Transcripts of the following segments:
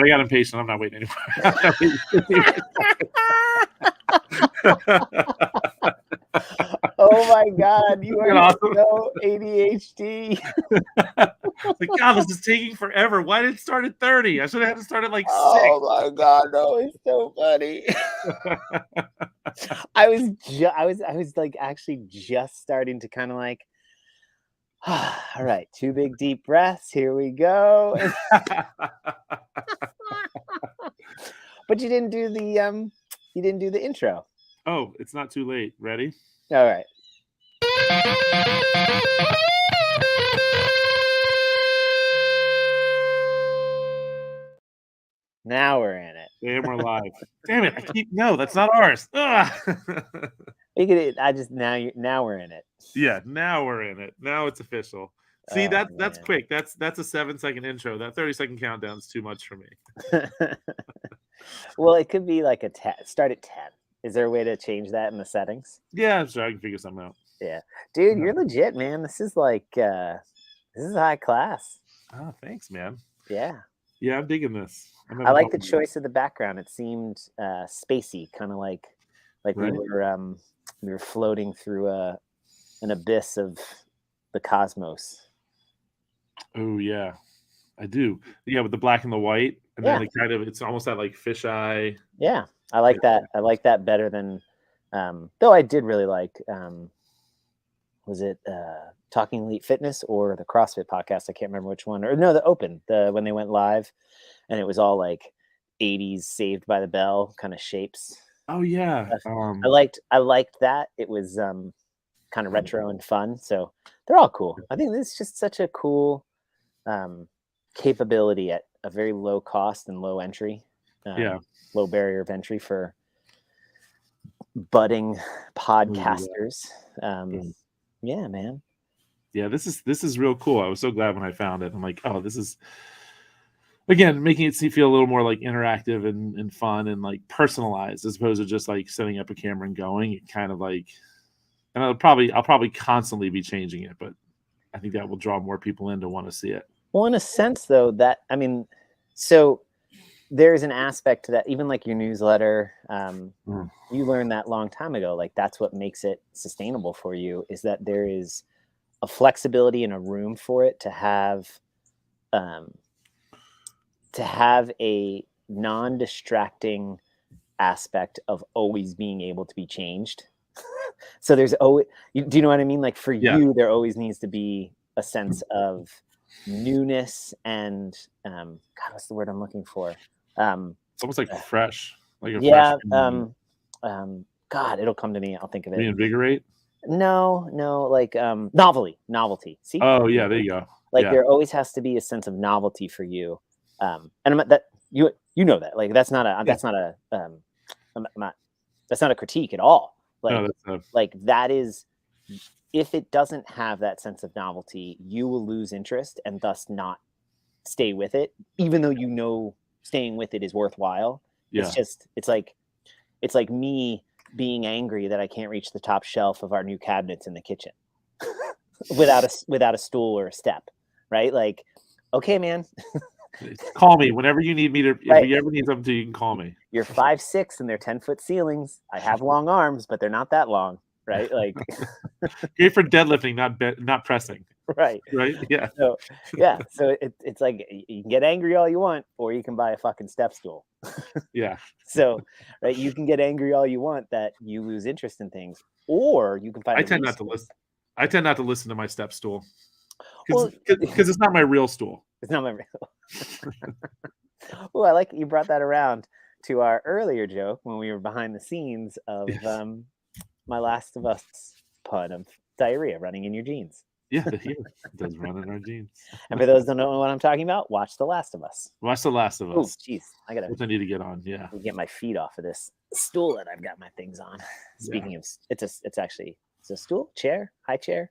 right, I got impatient. I'm not waiting anymore. Oh my God, you are Awesome. so ADHD. Like, God, this is taking forever. Why did it start at 30? I should have had to start at like 6. Oh my God, no, it's so funny. I was like actually just starting to kind of like, all right, 2 big deep breaths. Here we go. But you didn't do the intro. Oh, it's not too late. Ready? All right. Now we're in it. Damn, we're live. Damn it! No, that's not ours. Now we're in it. Yeah, now we're in it. Now it's official. See, that's man. quick. That's a 7-second intro. That 30-second countdown's too much for me. Well, it could be like start at 10. Is there a way to change that in the settings? Yeah, I'm sure I can figure something out. Yeah, dude, you're legit, man. This is like this is high class. Oh, thanks, man. Yeah, I'm digging this. I like the choice of the background. It seemed spacey, kind of like Right? we were floating through an abyss of the cosmos. Oh yeah, I do. Yeah, with the black and the white, and then it's almost that like fisheye. Yeah, I like that. I like that better than. Though I did really like. Was it Talking Elite Fitness or the CrossFit podcast? I can't remember which one. Or no, the Open, when they went live, and it was all like 80s Saved by the Bell kind of shapes. Oh yeah, I liked that. It was kind of retro and fun. So they're all cool. I think this is just such a cool capability at a very low cost and low entry. Low barrier of entry for budding podcasters. Yeah, man. Yeah, this is real cool. I was so glad when I found it. I'm like, oh, this is again making it feel a little more like interactive and fun and like personalized as opposed to just like setting up a camera and going. It kind of like, and I'll probably constantly be changing it, but I think that will draw more people in to want to see it. Well, in a sense, though, so there's an aspect to that. Even like your newsletter, you learned that long time ago. Like that's what makes it sustainable for you is that there is a flexibility and a room for it to have a non-distracting aspect of always being able to be changed. So there's always, do you know what I mean? Like for you, there always needs to be a sense of newness and God, what's the word I'm looking for? It's almost like fresh, like a fresh. God, it'll come to me. I'll think of it. Reinvigorate. No, like novelty. See? Oh yeah, there you go. Like there always has to be a sense of novelty for you, and that you know that. Like that's not a critique at all. Like like that is, if it doesn't have that sense of novelty, you will lose interest and thus not stay with it, even though you know staying with it is worthwhile. Yeah. It's like me being angry that I can't reach the top shelf of our new cabinets in the kitchen without a stool or a step, right? Like, okay, man. Call me whenever you need me to. Right. If you ever need something, you can call me. You're 5'6" and they're 10-foot ceilings. I have long arms, but they're not that long, right? Like, great for deadlifting, not pressing. Right. Yeah. So it's like you can get angry all you want, or you can buy a fucking step stool. Yeah. So right, you can get angry all you want that you lose interest in things, or you can find. I tend not to listen to my step stool because it's not my real stool. It's not my real. Well, I like you brought that around to our earlier joke when we were behind the scenes of my Last of Us pun of diarrhea running in your jeans. Yeah, it does run in our jeans. And for those who don't know what I'm talking about, watch The Last of Us. Watch The Last of Us. Oh, jeez. I need to get on. Yeah. Get my feet off of this stool that I've got my things on. Speaking of, it's a stool, chair, high chair.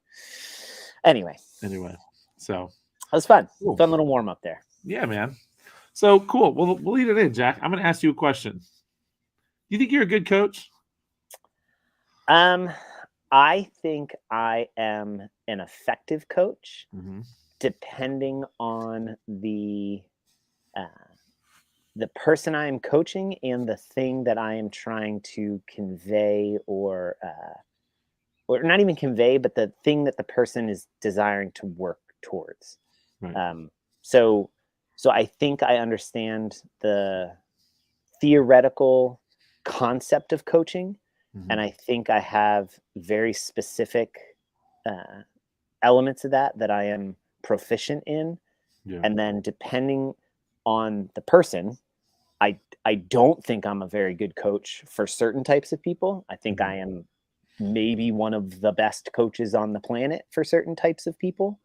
Anyway. So. That was fun. Cool. Fun little warm up there. Yeah, man. So cool. We'll lead it in, Jack. I'm going to ask you a question. You think you're a good coach? I think I am an effective coach, depending on the the person I am coaching and the thing that I am trying to convey, or not even convey, but the thing that the person is desiring to work towards. Right. So I think I understand the theoretical concept of coaching, and I think I have very specific elements of that I am proficient in. Yeah. And then depending on the person, I don't think I'm a very good coach for certain types of people. I think I am maybe one of the best coaches on the planet for certain types of people.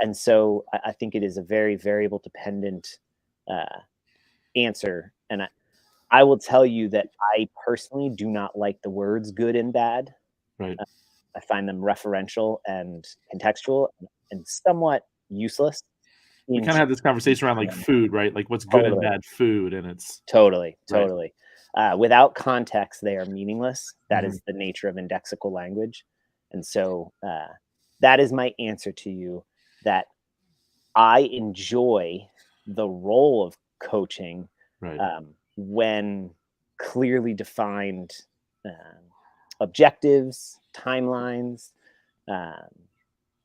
And so I think it is a very variable dependent answer. And I will tell you that I personally do not like the words good and bad. Right. I find them referential and contextual and somewhat useless. We kind of had this conversation around like food, right? Like what's good and bad food, and it's totally. Right. Without context, they are meaningless. That is the nature of indexical language. And so that is my answer to you, that I enjoy the role of coaching right. When clearly defined objectives, timelines,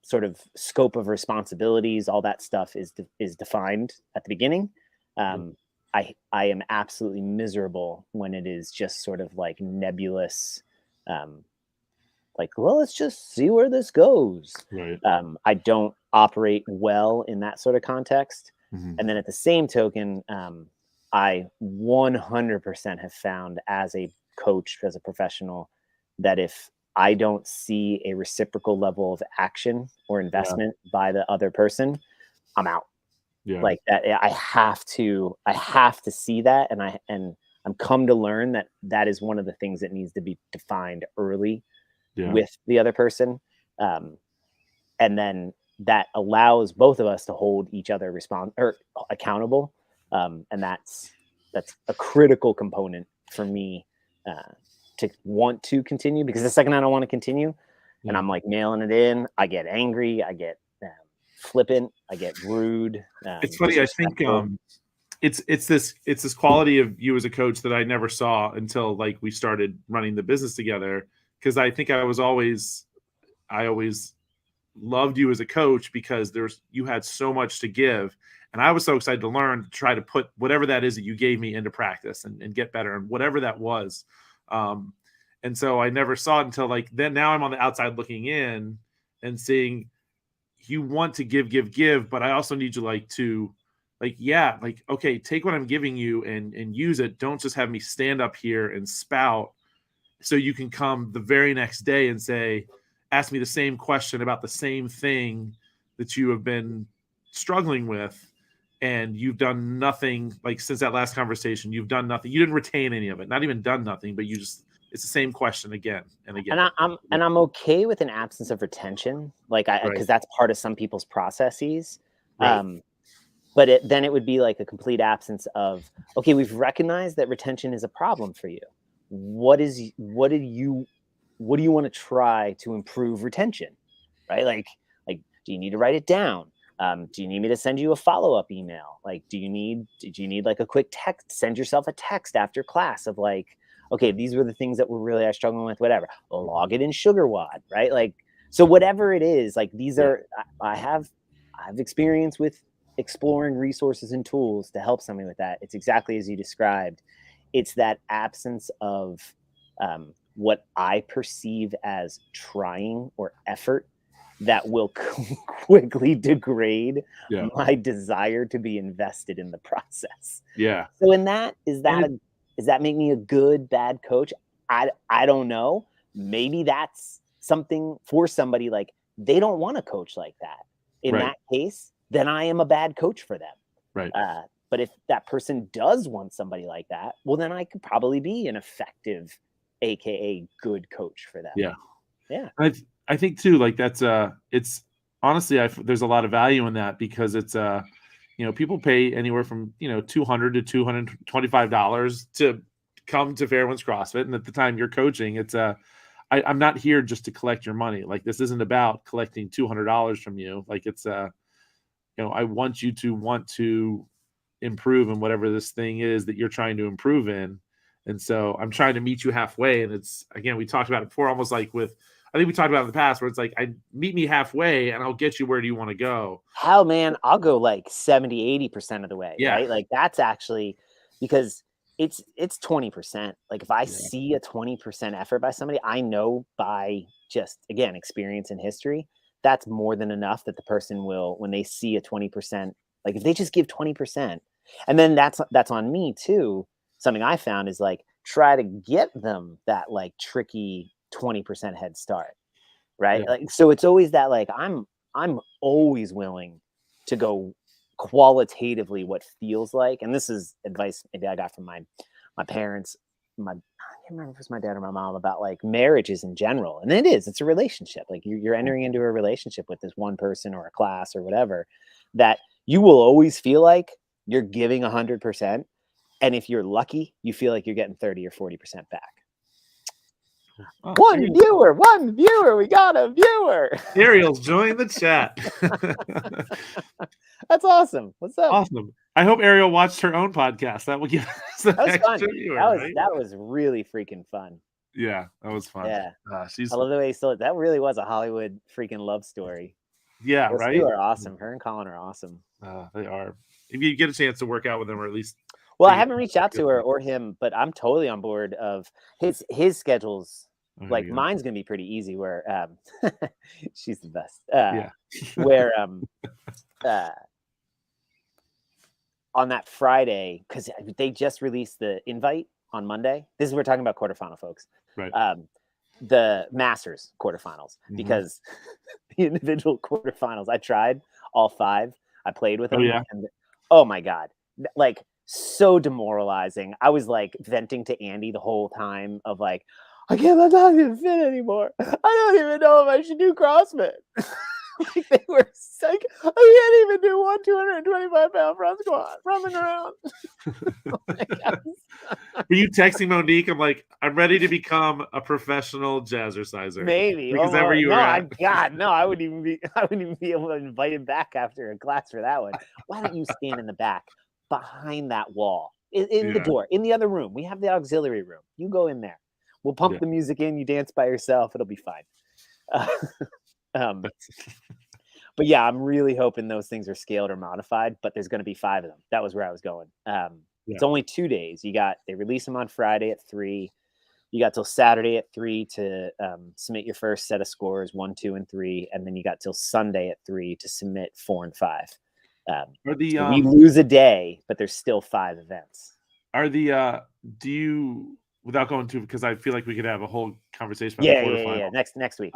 sort of scope of responsibilities, all that stuff is defined at the beginning. I am absolutely miserable when it is just sort of like nebulous, like, well, let's just see where this goes. Right. I don't operate well in that sort of context. And then at the same token, I 100% have found as a coach, as a professional, that if I don't see a reciprocal level of action or investment by the other person, I'm out. Yeah. Like that, I have to see that, and I'm come to learn that is one of the things that needs to be defined early with the other person, and then that allows both of us to hold each other accountable, and that's a critical component for me to want to continue, because the second I don't want to continue and I'm like mailing it in, I get angry, I get flippant, I get rude. It's funny. I think it's this quality of you as a coach that I never saw until like we started running the business together. Because I think I always loved you as a coach because you had so much to give, and I was so excited to learn, to try to put whatever that is that you gave me into practice and get better, and whatever that was. And so I never saw it until like then. Now I'm on the outside looking in and seeing you want to give, but I also need you okay, take what I'm giving you and use it. Don't just have me stand up here and spout so you can come the very next day and ask me the same question about the same thing that you have been struggling with, and you've done nothing. Like since that last conversation, you've done nothing. You didn't retain any of it, not even done nothing, but it's the same question again and again. And I'm okay with an absence of retention, like because that's part of some people's processes. Right. But then it would be like a complete absence of, okay, we've recognized that retention is a problem for you. What do you want to try to improve retention? Right? Like, do you need to write it down? Do you need me to send you a follow-up email? Like, do you need like a quick text? Send yourself a text after class of like, okay, these were the things that I struggling with, whatever. Log it in SugarWOD, right? Like, so whatever it is, like these are, I've experience with exploring resources and tools to help somebody with that. It's exactly as you described. It's that absence of what I perceive as trying or effort that will quickly degrade my desire to be invested in the process. Yeah. So in that, does that make me a good, bad coach? I don't know. Maybe that's something for somebody, like they don't want to coach like that. In that case, then I am a bad coach for them. Right. But if that person does want somebody like that, well, then I could probably be an effective, AKA good coach for them. Yeah. Yeah. I think too, like that's it's honestly, there's a lot of value in that, because it's people pay anywhere from $200 to $225 to come to Fairwinds CrossFit, and at the time you're coaching, it's I'm not here just to collect your money. Like this isn't about collecting $200 from you. Like it's I want you to want to improve in whatever this thing is that you're trying to improve in. And so I'm trying to meet you halfway. And it's, again, we talked about it before, almost like with, I think we talked about it in the past, where it's like, meet me halfway and I'll get you where do you want to go. Hell, man, I'll go like 70, 80% of the way. Yeah. Right. Like that's actually because it's 20%. Like if I see a 20% effort by somebody, I know by just, again, experience and history, that's more than enough that the person will, when they see a 20%, like if they just give 20%, and then that's on me too. Something I found is like, try to get them that like tricky 20% head start. Right. Yeah. Like, so it's always that, like, I'm always willing to go qualitatively what feels like, and this is advice maybe I got from my parents, I can't remember if it was my dad or my mom, about like marriages in general. And it's a relationship. Like you're entering into a relationship with this one person or a class or whatever, that you will always feel like you're giving 100%. And if you're lucky, you feel like you're getting 30 or 40% back. Oh, one viewer, we got a viewer. Ariel's joined the chat. That's awesome. What's up? Awesome. I hope Ariel watched her own podcast. That will give us an extra viewer. That was really freaking fun. Yeah, that was fun. Yeah. I love the way that really was a Hollywood freaking love story. Yeah, those right? Two are awesome. Her and Colin are awesome. They are. If you get a chance to work out with them, or at least... Well, I haven't reached out to her or him, but I'm totally on board of his schedules. Like mine's gonna be pretty easy. Where she's the best. Where on that Friday, because they just released the invite on Monday. This is we're talking about quarterfinal, folks. Right. The Masters quarterfinals, because the individual quarterfinals, I tried all 5. I played with them. And, oh my God, like so demoralizing. I was like venting to Andy the whole time of like, I'm not gonna fit anymore. I don't even know if I should do CrossFit. Like they were like, I can't even do 225-pound front squat running around. Were you texting Monique? I'm like, I'm ready to become a professional jazzerciser. Maybe. Is that where you were at? No, I wouldn't even be able to invite him back after a class for that one. Why don't you stand in the back behind that wall in the door, in the other room? We have the auxiliary room. You go in there. We'll pump the music in. You dance by yourself. It'll be fine. But yeah, I'm really hoping those things are scaled or modified, but there's going to be 5 of them. That was where I was going. It's only 2 days. They release them on Friday at 3. You got till Saturday at 3 to submit your first set of scores, 1, 2, and 3. And then you got till Sunday at 3 to submit 4 and 5. We lose a day, but there's still 5 events. Without going to, because I feel like we could have a whole conversation about the quarterfinal. Next week.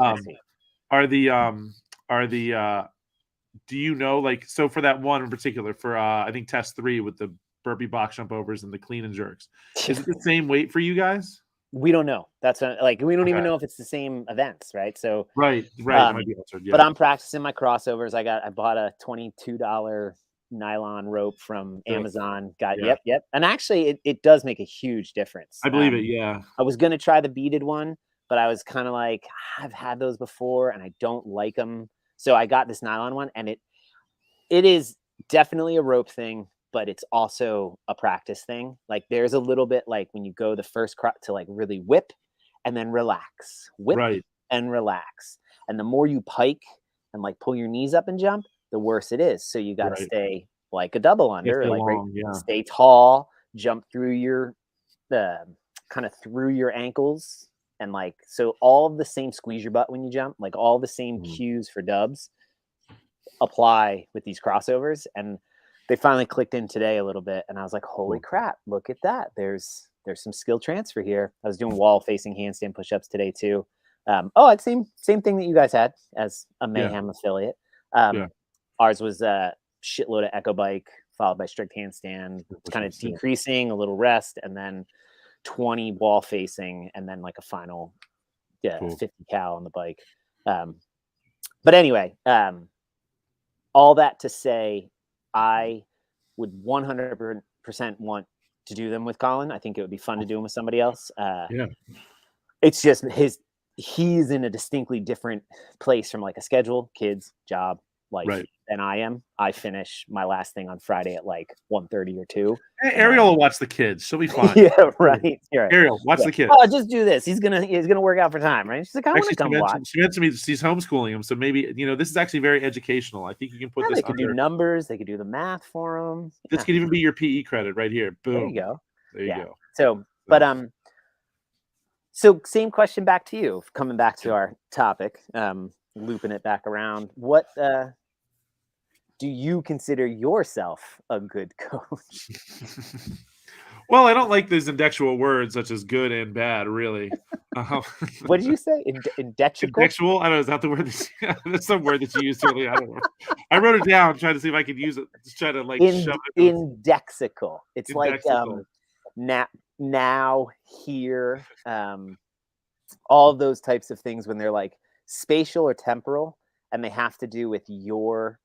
Do you know, like, so for that one in particular, for I think test 3 with the burpee box jump overs and the clean and jerks, is it the same weight for you guys? We don't know. That's we don't even know if it's the same events, right? So right. But I'm practicing my crossovers. I bought a $22 nylon rope from Amazon. Yep. And actually, it does make a huge difference. I believe it. Yeah. I was gonna try the beaded one, but I was kind of like, I've had those before and I don't like them. So I got this nylon one, and it is definitely a rope thing, but it's also a practice thing. Like there's a little bit like when you go the first to like really whip and then relax, and relax. And the more you pike and like pull your knees up and jump, the worse it is. So you got to stay like a double under, stay tall, jump through your kind of through your ankles. And like, so all of the same squeeze your butt when you jump, like all the same cues for dubs apply with these crossovers. And they finally clicked in today a little bit. And I was like, holy crap, look at that. There's some skill transfer here. I was doing wall facing handstand push-ups today too. It's same thing that you guys had as a Mayhem affiliate. Ours was a shitload of echo bike followed by strict handstand, kind of decreasing, a little rest, and then 20 wall facing, and then like a final 50 cal on the bike. But anyway, all that to say, I would 100% want to do them with Colin. I think it would be fun to do them with somebody else. It's just he's in a distinctly different place from like a schedule, kids, job, life. than I am. I finish my last thing on Friday at like 1:30 or 2. Hey, Ariel will watch the kids. She'll be fine. Yeah, right. You're right. Ariel, watch the kids. Oh, just do this. He's gonna work out for time, right? She's like, I want to come watch. She mentioned to me she's homeschooling him, so maybe this is actually very educational. I think you can put this. They could do numbers. They could do the math for them. This could even be your PE credit right here. Boom. There you go. There you go. So, but so same question back to you. Coming back to our topic, looping it back around. What do you consider yourself a good coach? Well, I don't like those indexual words such as good and bad, really. What did you say? Indexual? I don't know. Is that the word? That's some word that you used earlier. I don't know. I wrote it down trying to see if I could use it. Just try to like shove it. Indexical. It's indexical. Like now, here, all of those types of things when they're like spatial or temporal, and they have to do with your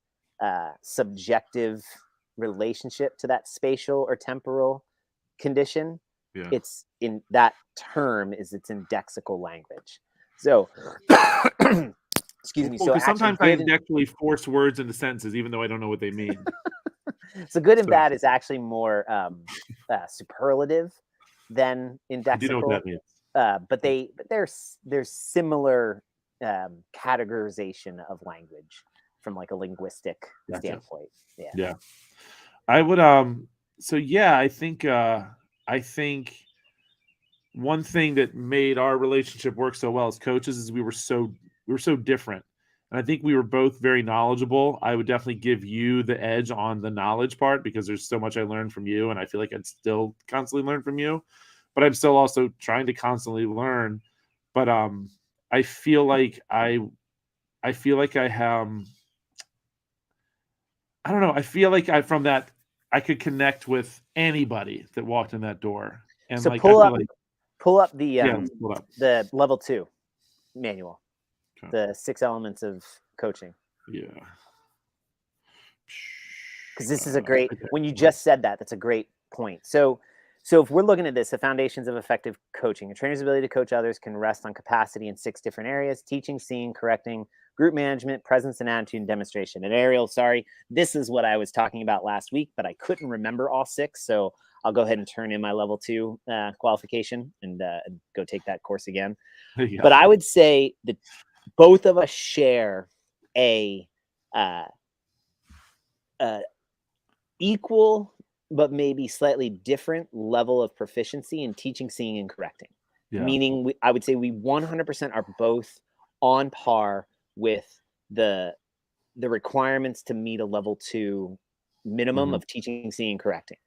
subjective relationship to that spatial or temporal condition. It's in that term is its indexical language. So excuse me. So sometimes I indexically force words into sentences even though I don't know what they mean. So good and bad is actually more superlative than indexical. I do know what that means. But there's similar categorization of language from like a linguistic standpoint. Yeah. I would I think one thing that made our relationship work so well as coaches is we were so different. And I think we were both very knowledgeable. I would definitely give you the edge on the knowledge part because there's so much I learned from you, and I feel like I'd still constantly learn from you. But I'm still also trying to constantly learn. But I feel like I have I don't know. I feel like from that I could connect with anybody that walked in that door. And so like pull up the level 2 manual. Okay. The 6 elements of coaching. Yeah. Because this is a great when you just said that's a great point. So if we're looking at this, the foundations of effective coaching, a trainer's ability to coach others can rest on capacity in 6 different areas: teaching, seeing, correcting, group management, presence and attitude, and demonstration. And Ariel, sorry, this is what I was talking about last week, but I couldn't remember all 6. So I'll go ahead and turn in my level 2 qualification and go take that course again. Yeah. But I would say that both of us share a equal but maybe slightly different level of proficiency in teaching, seeing, and correcting. Yeah. Meaning, I would say we 100% are both on par with the requirements to meet a level 2 minimum of teaching, seeing, correcting.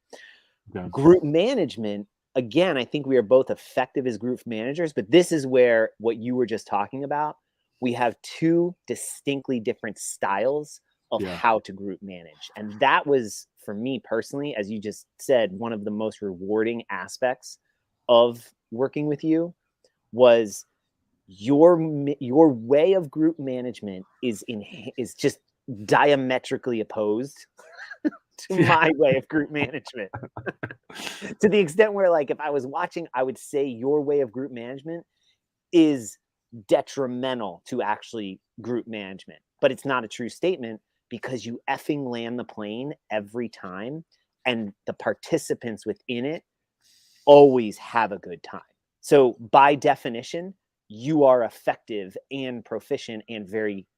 Yeah. Group management, again, I think we are both effective as group managers, but this is where what you were just talking about, we have 2 distinctly different styles of how to group manage. And that was, for me personally, as you just said, one of the most rewarding aspects of working with you was your way of group management is just diametrically opposed to my way of group management. To the extent where, like, if I was watching, I would say your way of group management is detrimental to actually group management. But it's not a true statement because you effing land the plane every time, and the participants within it always have a good time. So by definition, you are effective and proficient and very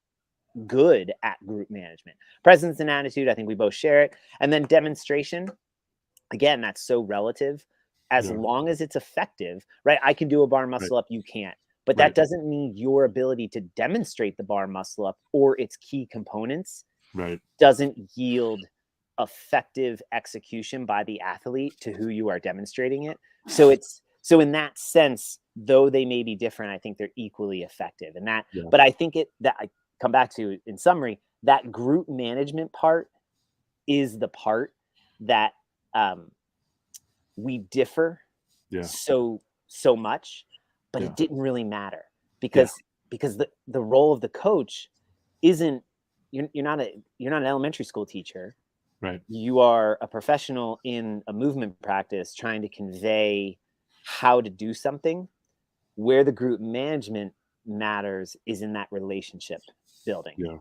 good at group management. Presence and attitude, I think we both share it. And then demonstration, again, that's so relative. As long as it's effective, right? I can do a bar muscle up, you can't. But that doesn't mean your ability to demonstrate the bar muscle up or its key components doesn't yield effective execution by the athlete to who you are demonstrating it. So in that sense, though they may be different, I think they're equally effective. And that, but I think that I come back to, in summary, that group management part is the part that we differ so much, but it didn't really matter because the role of the coach isn't, you're not an elementary school teacher. Right. You are a professional in a movement practice trying to convey how to do something. Where the group management matters is in that relationship building. Yeah.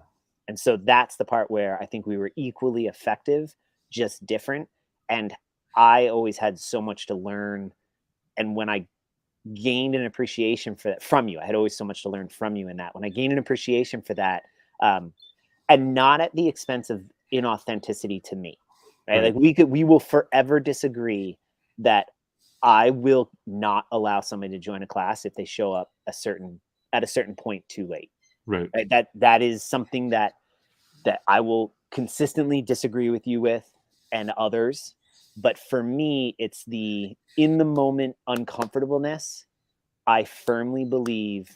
And so that's the part where I think we were equally effective, just different. And I always had so much to learn. And when I gained an appreciation for that from you, I had always so much to learn from you in that. When I gained an appreciation for that, and not at the expense of inauthenticity to me, right? Like we will forever disagree that I will not allow somebody to join a class if they show up at a certain point too late. Right. That is something that I will consistently disagree with you with and others. But for me, it's the in the moment uncomfortableness, I firmly believe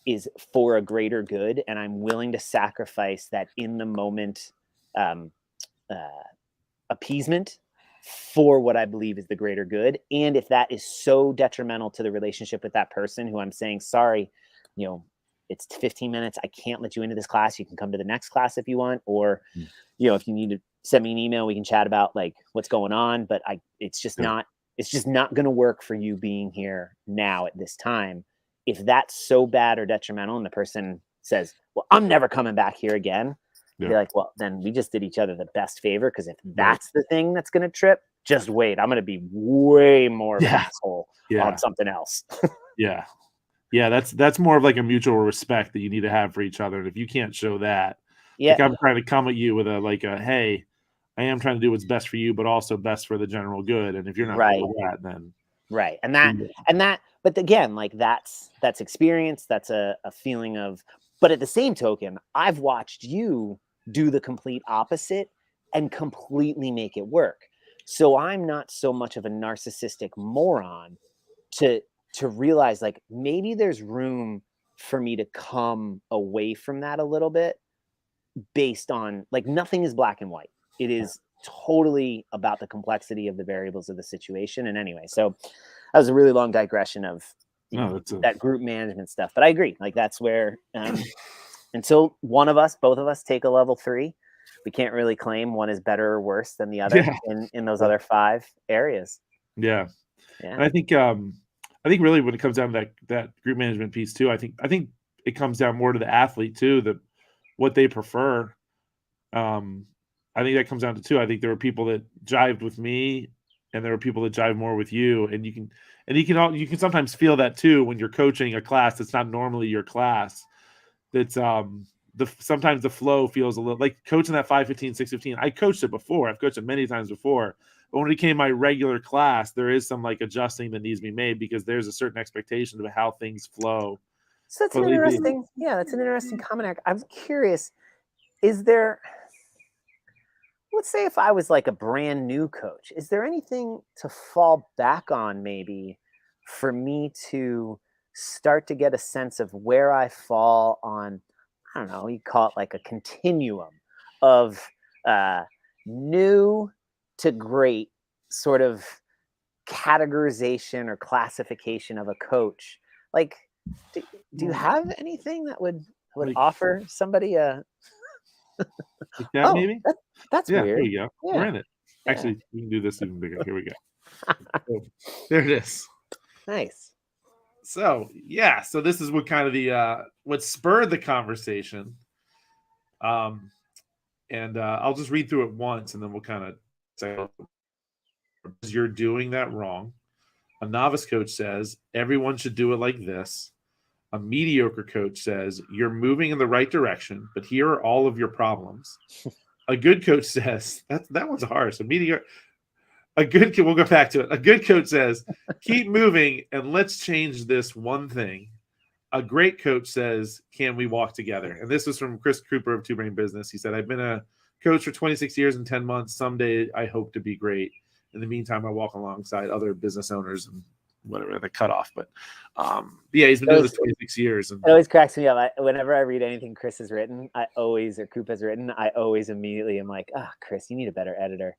is for a greater good. And I'm willing to sacrifice that in the moment appeasement for what I believe is the greater good. And if that is so detrimental to the relationship with that person who I'm saying, sorry, it's 15 minutes. I can't let you into this class. You can come to the next class if you want, or, if you need to send me an email, we can chat about like what's going on, but it's just not going to work for you being here now at this time. If that's so bad or detrimental and the person says, well, I'm never coming back here again. Be like, well, then we just did each other the best favor. Cause if that's the thing that's going to trip, just wait. I'm going to be way more of an asshole on something else. Yeah, that's more of like a mutual respect that you need to have for each other. And if you can't show that, like I'm trying to come at you with hey, I am trying to do what's best for you, but also best for the general good. And if you're not doing that, then but again, like that's experience. That's a feeling of. But at the same token, I've watched you do the complete opposite and completely make it work. So I'm not so much of a narcissistic moron to realize like maybe there's room for me to come away from that a little bit based on like nothing is black and white. It is totally about the complexity of the variables of the situation. And anyway, so that was a really long digression of that group management stuff. But I agree. Like that's where until both of us take a level 3, we can't really claim one is better or worse than the other in those other 5 areas. Yeah. And I think really when it comes down to that group management piece too, I think it comes down more to the athlete too, what they prefer. I think that comes down to 2. I think there were people that jived with me and there were people that jive more with you. And you can sometimes feel that too when you're coaching a class that's not normally your class. That's sometimes the flow feels a little like coaching that 5:15, 6:15. I coached it before. I've coached it many times before. But when it became my regular class, there is some like adjusting that needs to be made because there's a certain expectation of how things flow. So that's an interesting comment. I'm curious, is there, let's say if I was like a brand new coach, is there anything to fall back on maybe for me to start to get a sense of where I fall on, I don't know, you call it like a continuum of new to great sort of categorization or classification of a coach? Like, do you have anything that would offer somebody a like that maybe? That's weird. There you go. Yeah. We're in it. Actually, we can do this even bigger. Here we go. So, there it is. Nice. So so this is what kind of what spurred the conversation. And I'll just read through it once and then we'll kind of say you're doing that wrong. A novice coach says everyone should do it like this. A mediocre coach says you're moving in the right direction, but here are all of your problems. A good coach says that one's harsh. We'll go back to it. A good coach says, keep moving and let's change this one thing. A great coach says, can we walk together? And this was from Chris Cooper of Two Brain Business. He said, I've been a coach for 26 years and 10 months. Someday I hope to be great. In the meantime, I walk alongside other business owners and whatever the cutoff. But he's been doing this 26 years. And it always cracks me up. Whenever I read anything Chris has written, or Coop has written, I always immediately am like, Chris, you need a better editor.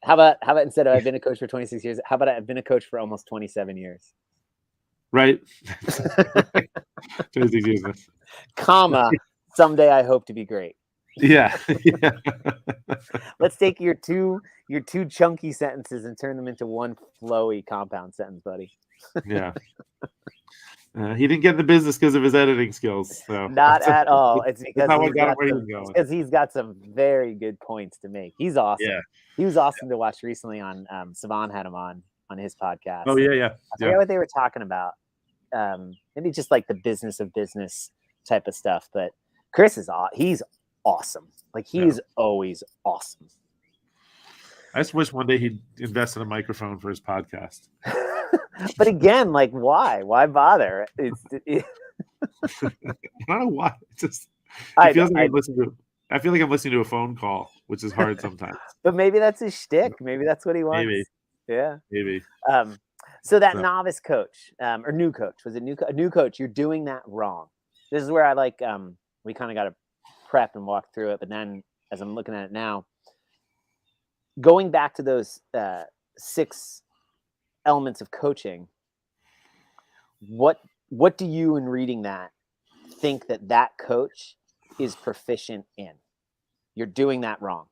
How about instead of I've been a coach for 26 years, how about I've been a coach for almost 27 years? Right. 26 years. Comma, someday I hope to be great. Yeah. Let's take your two chunky sentences and turn them into one flowy compound sentence, buddy. Yeah. He didn't get in the business because of his editing skills. So Not at all. It's because he's got some very good points to make. He's awesome. Yeah. He was awesome to watch recently on Savan had him on his podcast. Oh yeah. I forget what they were talking about. Maybe just like the business of business type of stuff. But Chris he's awesome. Like he's always awesome. I just wish one day he'd invest in a microphone for his podcast. But again, like why? Why bother? I don't know why. I feel like I'm listening to a phone call, which is hard sometimes. But maybe that's his shtick. Maybe that's what he wants. Maybe. Yeah. Maybe. So that novice coach, or new coach, was it a new coach? You're doing that wrong. This is where I like. We kind of got to prep and walk through it, but then as I'm looking at it now, going back to those 6 elements of coaching, what do you, in reading that, think that coach is proficient in? You're doing that wrong.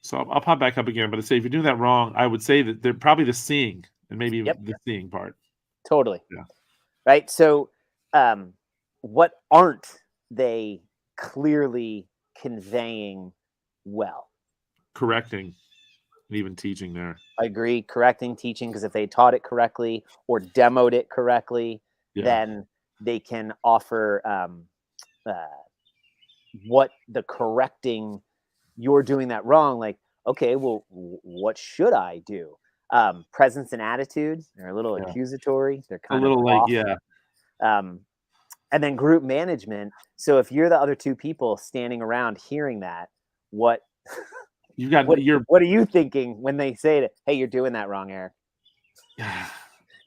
So I'll pop back up again, but to say if you're doing that wrong, I would say that they're probably the seeing and maybe the seeing part. Totally. Yeah. Right. So what aren't they clearly conveying well? Correcting and even teaching there. I agree. Correcting, teaching, because if they taught it correctly or demoed it correctly, then they can offer what the correcting, you're doing that wrong. Like, okay, well, what should I do? Presence and attitude, they're a little accusatory. They're kind of off. And then group management. So if you're the other 2 people standing around hearing that, what are you thinking when they say that? Hey, you're doing that wrong, Eric.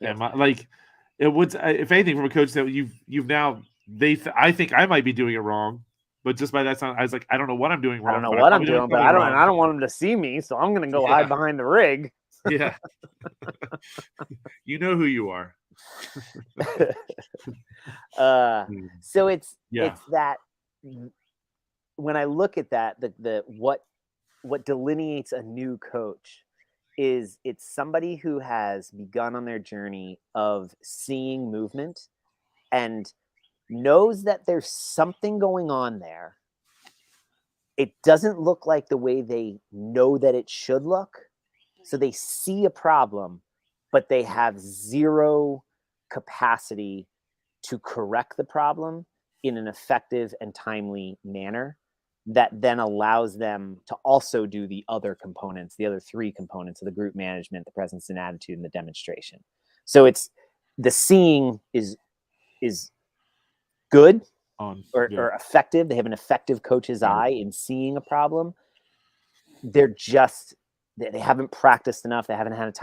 It would, if anything, from a coach that you've now I think I might be doing it wrong, but just by that sound, I was like, I don't know what I'm doing wrong. I don't know what I'm doing, but I don't want them to see me, so I'm going to go hide behind the rig. Yeah. You know who you are. So it's that when I look at that, the what delineates a new coach is it's somebody who has begun on their journey of seeing movement and knows that there's something going on there. It doesn't look like the way they know that it should look. So they see a problem, but they have zero capacity to correct the problem in an effective and timely manner that then allows them to also do the other components, the other 3 components of the group management, the presence and attitude, and the demonstration. So it's the seeing is good or effective. They have an effective coach's eye in seeing a problem. They're just, they haven't practiced enough. They haven't had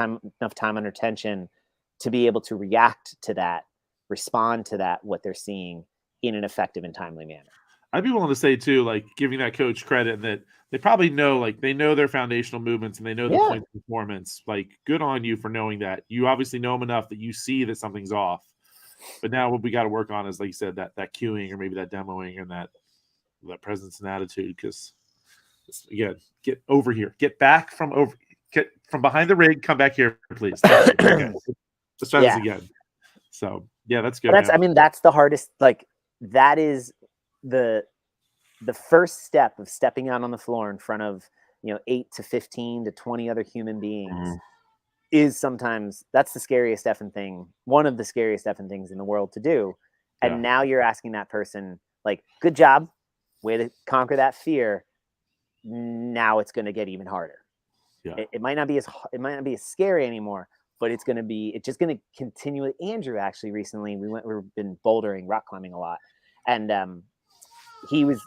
enough time under tension to be able to react to that, respond to that, what they're seeing in an effective and timely manner. I'd be willing to say too, like giving that coach credit that they probably know, like they know their foundational movements and they know the point of performance. Like, good on you for knowing that. You obviously know them enough that you see that something's off. But now what we got to work on is, like you said, that cueing or maybe that demoing and that presence and attitude. Because again, get over here, get from behind the rig, come back here, please. Okay. Let's try this again. So that's good. That's the hardest. Like that is the first step of stepping out on the floor in front of 8 to 15 to 20 other human beings. Is sometimes that's the scariest effing thing, one of the scariest effing things in the world to do. And now you're asking that person, like, good job, way to conquer that fear. Now it's going to get even harder. It might not be as scary anymore, but it's just going to continue. Andrew, actually, recently we've been bouldering, rock climbing a lot. And he was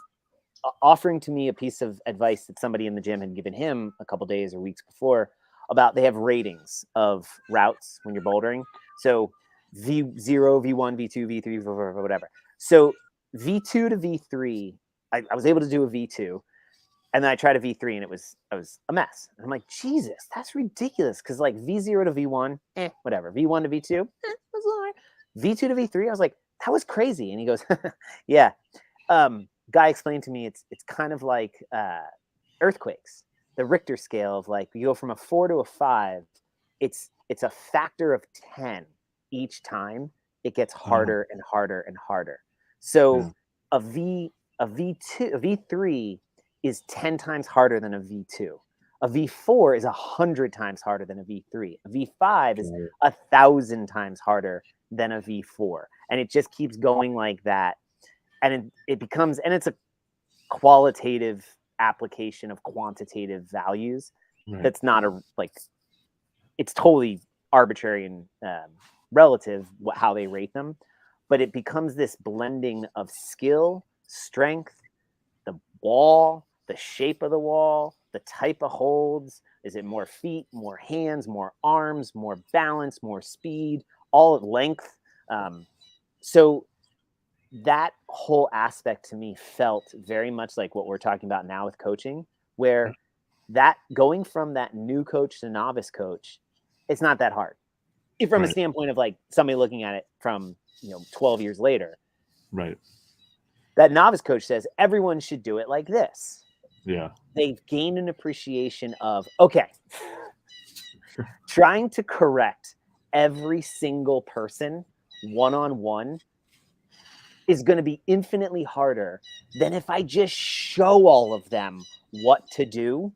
offering to me a piece of advice that somebody in the gym had given him a couple days or weeks before about they have ratings of routes when you're bouldering. So V0, V1, V2, V3, whatever. So V2 to V3, I was able to do a V2, and then I tried a V3 and I was a mess. And I'm like, Jesus, that's ridiculous. Cause like V0 to V1, whatever. V1 to V2, that's all right. V2 to V3, I was like, that was crazy. And he goes, yeah. Guy explained to me it's kind of like earthquakes. The Richter scale of like you go from a 4 to a 5, it's a factor of 10 each time it gets harder and harder and harder. So Yeah. a V3 is 10 times harder than a V2. A V4 is 100 times harder than a V3. A V5 is 1,000 times harder than a V4. And it just keeps going like that. And it becomes, and it's a qualitative application of quantitative values. Right. That's not it's totally arbitrary and relative how they rate them, but it becomes this blending of skill, strength, the wall, the shape of the wall, the type of holds. Is it more feet, more hands, more arms, more balance, more speed, all at length? So that whole aspect to me felt very much like what we're talking about now with coaching, where that going from that new coach to novice coach, it's not that hard. From a standpoint of like somebody looking at it from, 12 years later. Right. That novice coach says everyone should do it like this. Yeah. They've gained an appreciation of, okay, trying to correct every single person one-on-one is going to be infinitely harder than if I just show all of them what to do,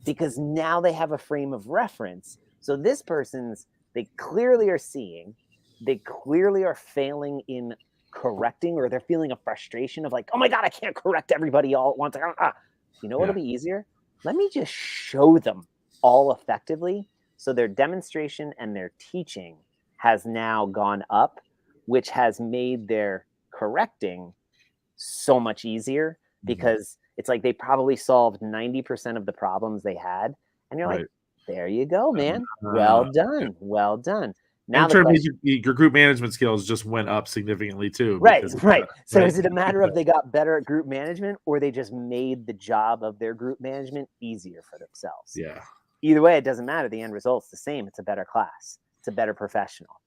because now they have a frame of reference. So this they clearly are seeing, they clearly are failing in correcting, or they're feeling a frustration of like, oh my God, I can't correct everybody all at once. You know what'll be easier? Let me just show them all effectively. So their demonstration and their teaching has now gone up, which has made their correcting so much easier, because it's like they probably solved 90% of the problems they had. And you're like, there you go, man. Well done. Well done. Now your group management skills just went up significantly too. Right. So is it a matter of they got better at group management, or they just made the job of their group management easier for themselves? Yeah. Either way, it doesn't matter. The end result's the same. It's a better class. It's a better professional.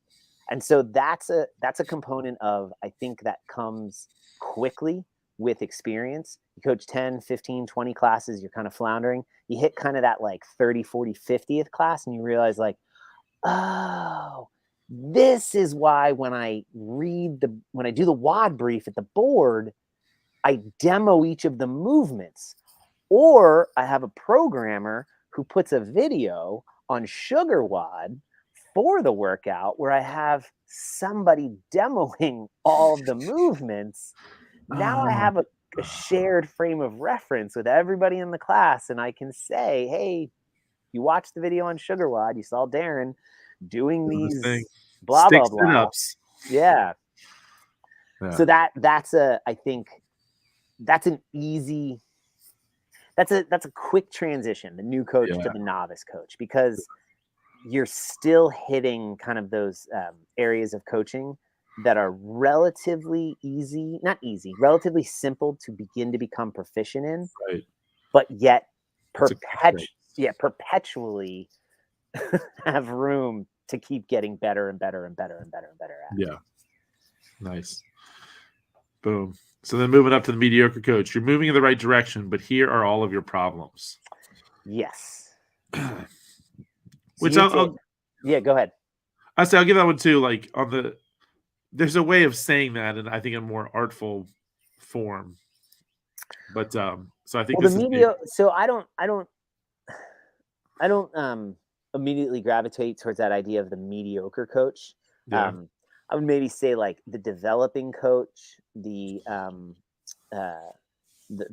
And so that's a component of, I think, that comes quickly with experience. You coach 10, 15, 20 classes, you're kind of floundering. You hit kind of that like 30, 40, 50th class, and you realize like, oh, this is why when I do the WOD brief at the board, I demo each of the movements. Or I have a programmer who puts a video on SugarWOD for the workout where I have somebody demoing all of the movements. Now I have a shared frame of reference with everybody in the class, and I can say, hey, you watched the video on SugarWOD, you saw Darren doing these blah, blah, blah. Yeah. So that's a quick transition, the new coach to the novice coach, because you're still hitting kind of those areas of coaching that are relatively relatively simple to begin to become proficient in, but yet perpetually have room to keep getting better and better and better and better and better at. Yeah. Nice. Boom. So then moving up to the mediocre coach, you're moving in the right direction, but here are all of your problems. Yes. Which go ahead. I say I'll give that one too. Like there's a way of saying that, and I think in a more artful form. But so I think so I don't immediately gravitate towards that idea of the mediocre coach. I would maybe say like the developing coach, the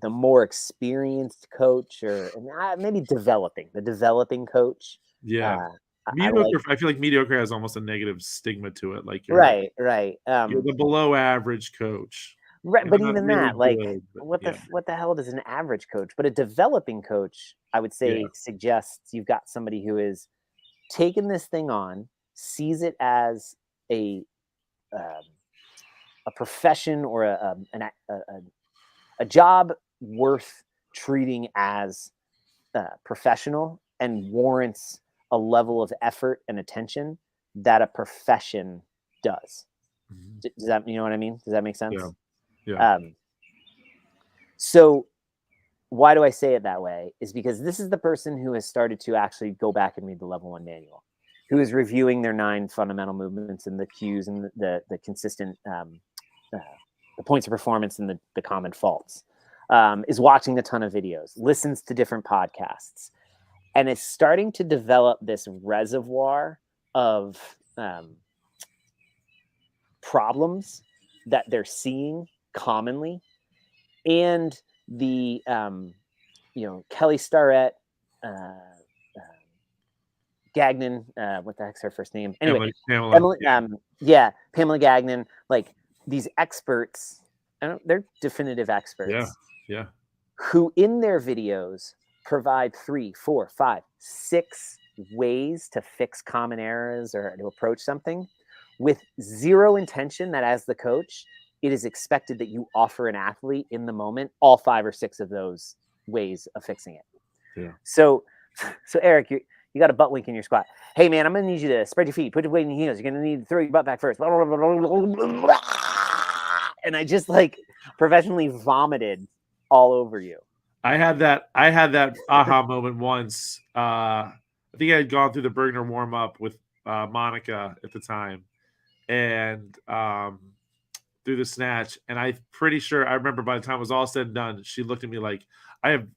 more experienced coach, or maybe the developing coach. Yeah. Mediocre. I feel like mediocre has almost a negative stigma to it. Like you're right. You're the below average coach. Right, but even really that, like, what the hell does an average coach? But a developing coach, I would say, suggests you've got somebody who is taking this thing on, sees it as a profession or a job worth treating as professional, and warrants a level of effort and attention that a profession does. Does that, you know what I mean? Does that make sense? Yeah. So why do I say it that way? Is because this is the person who has started to actually go back and read the level 1 manual. who is reviewing their 9 fundamental movements and the cues and the consistent the points of performance and the common faults, is watching a ton of videos, listens to different podcasts, and is starting to develop this reservoir of problems that they're seeing commonly, and the Kelly Starrett, Gagnon, what the heck's her first name? Anyway, Pamela. Pamela Gagnon, like these experts, they're definitive experts. Yeah. Who in their videos provide 3, 4, 5, 6 ways to fix common errors or to approach something with zero intention that as the coach, it is expected that you offer an athlete in the moment all 5 or 6 of those ways of fixing it. Yeah. So Eric, you got a butt wink in your squat. Hey man, I'm gonna need you to spread your feet, put your weight in your heels. You're gonna need to throw your butt back first. And I just like professionally vomited all over you. I had that aha moment once. I think I had gone through the Bergner warm up with Monica at the time, and through the snatch, and I'm pretty sure I remember by the time it was all said and done, she looked at me like, I have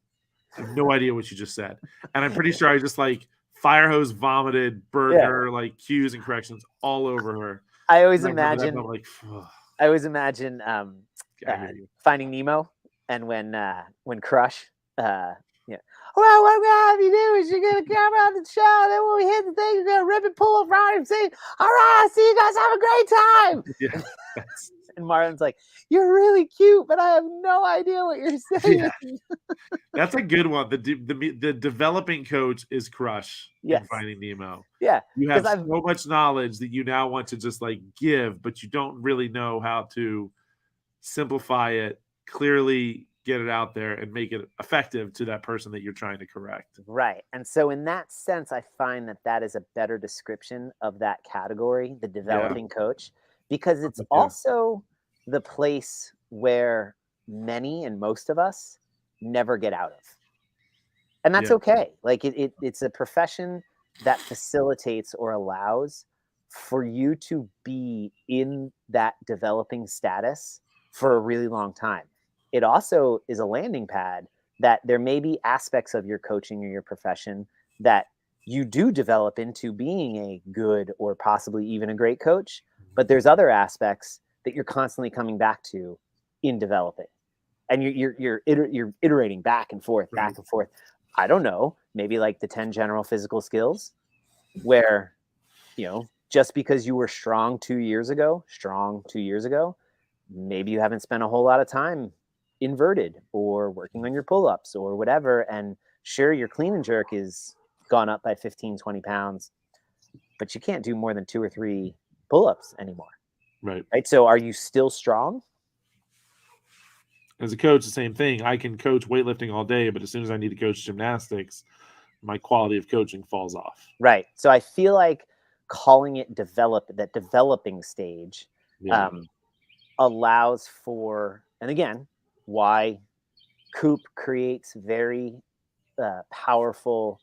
no idea what you just said, and I'm pretty sure I just like fire hose vomited Bergner like cues and corrections all over her. I always imagine Finding Nemo, and when Crush, well, what we're gonna have you do is you're gonna come out the show, then when we hit the thing, you're gonna rip and pull up around and say, all right, I see you guys have a great time. Yeah. And Marlon's like, you're really cute, but I have no idea what you're saying. Yeah. That's a good one. The developing coach is Crush in Finding Nemo. Yeah. You have so much knowledge that you now want to just like give, but you don't really know how to simplify it, clearly get it out there and make it effective to that person that you're trying to correct. Right. And so in that sense, I find that is a better description of that category, the developing coach, because it's also the place where many and most of us never get out of. And that's okay. Like it's a profession that facilitates or allows for you to be in that developing status for a really long time. It also is a landing pad that there may be aspects of your coaching or your profession that you do develop into being a good or possibly even a great coach, but there's other aspects that you're constantly coming back to in developing, and you're iterating back and forth. I don't know, maybe like the 10 general physical skills, where just because you were strong 2 years ago, maybe you haven't spent a whole lot of time inverted or working on your pull-ups or whatever. And sure, your clean and jerk is gone up by 15, 20 pounds, but you can't do more than 2 or 3 pull-ups anymore. Right. So are you still strong? As a coach, the same thing. I can coach weightlifting all day, but as soon as I need to coach gymnastics, my quality of coaching falls off. Right. So I feel like calling it that developing stage allows for, and again, why Coop creates very powerful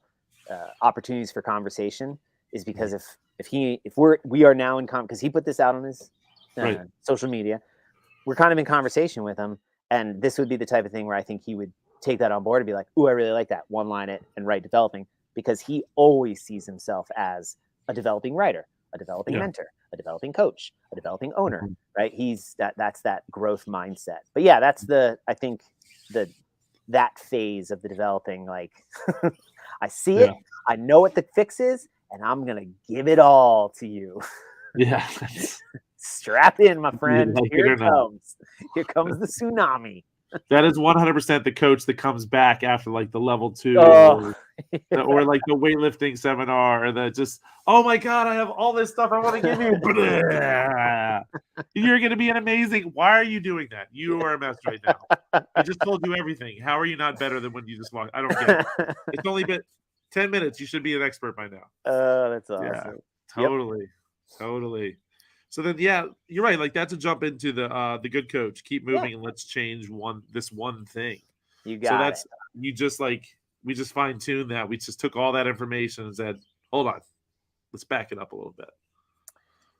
opportunities for conversation is because if we are now in because he put this out on his social media, we're kind of in conversation with him, and this would be the type of thing where I think he would take that on board and be like, "Ooh, I really like that. One line it and write developing," because he always sees himself as a developing writer, a developing mentor, a developing coach, a developing owner, right? That's that growth mindset. But yeah, that's I think that phase of the developing, like I see it, I know what the fix is, and I'm going to give it all to you. Yeah. Strap in, my friend. Here it comes. Here comes the tsunami. That is 100% the coach that comes back after like the level 2 or like the weightlifting seminar, or the just, oh my God, I have all this stuff I want to give you. You're going to be an amazing. Why are you doing that? You are a mess right now. I just told you everything. How are you not better than when you just walked? I don't get it. It's only been 10 minutes. You should be an expert by now. That's awesome. Yeah, totally. So then, you're right. Like that's a jump into the good coach. Keep moving and let's change this one thing. You got it. You just like we just fine tuned that. We just took all that information and said, hold on, let's back it up a little bit.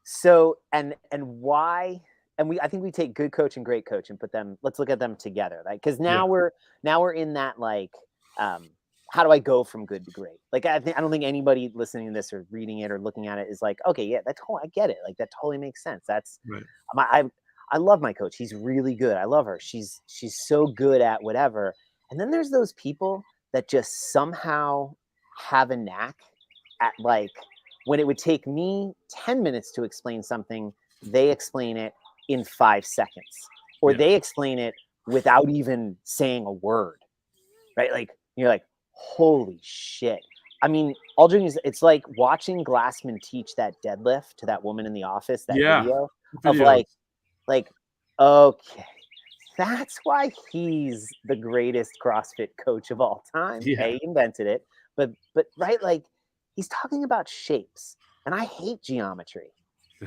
So and why? And I think we take good coach and great coach and put them. Let's look at them together, right? Because now we're in that like, how do I go from good to great? Like I don't think anybody listening to this or reading it or looking at it is like, okay, yeah, I get it. Like that totally makes sense. That's right. I love my coach. He's really good. I love her. She's so good at whatever. And then there's those people that just somehow have a knack at like, when it would take me 10 minutes to explain something, they explain it in 5 seconds, or they explain it without even saying a word, right? Like you're like, holy shit. I mean, it's like watching Glassman teach that deadlift to that woman in the office, that video of like, okay, that's why he's the greatest CrossFit coach of all time. He invented it, but right, like he's talking about shapes, and I hate geometry,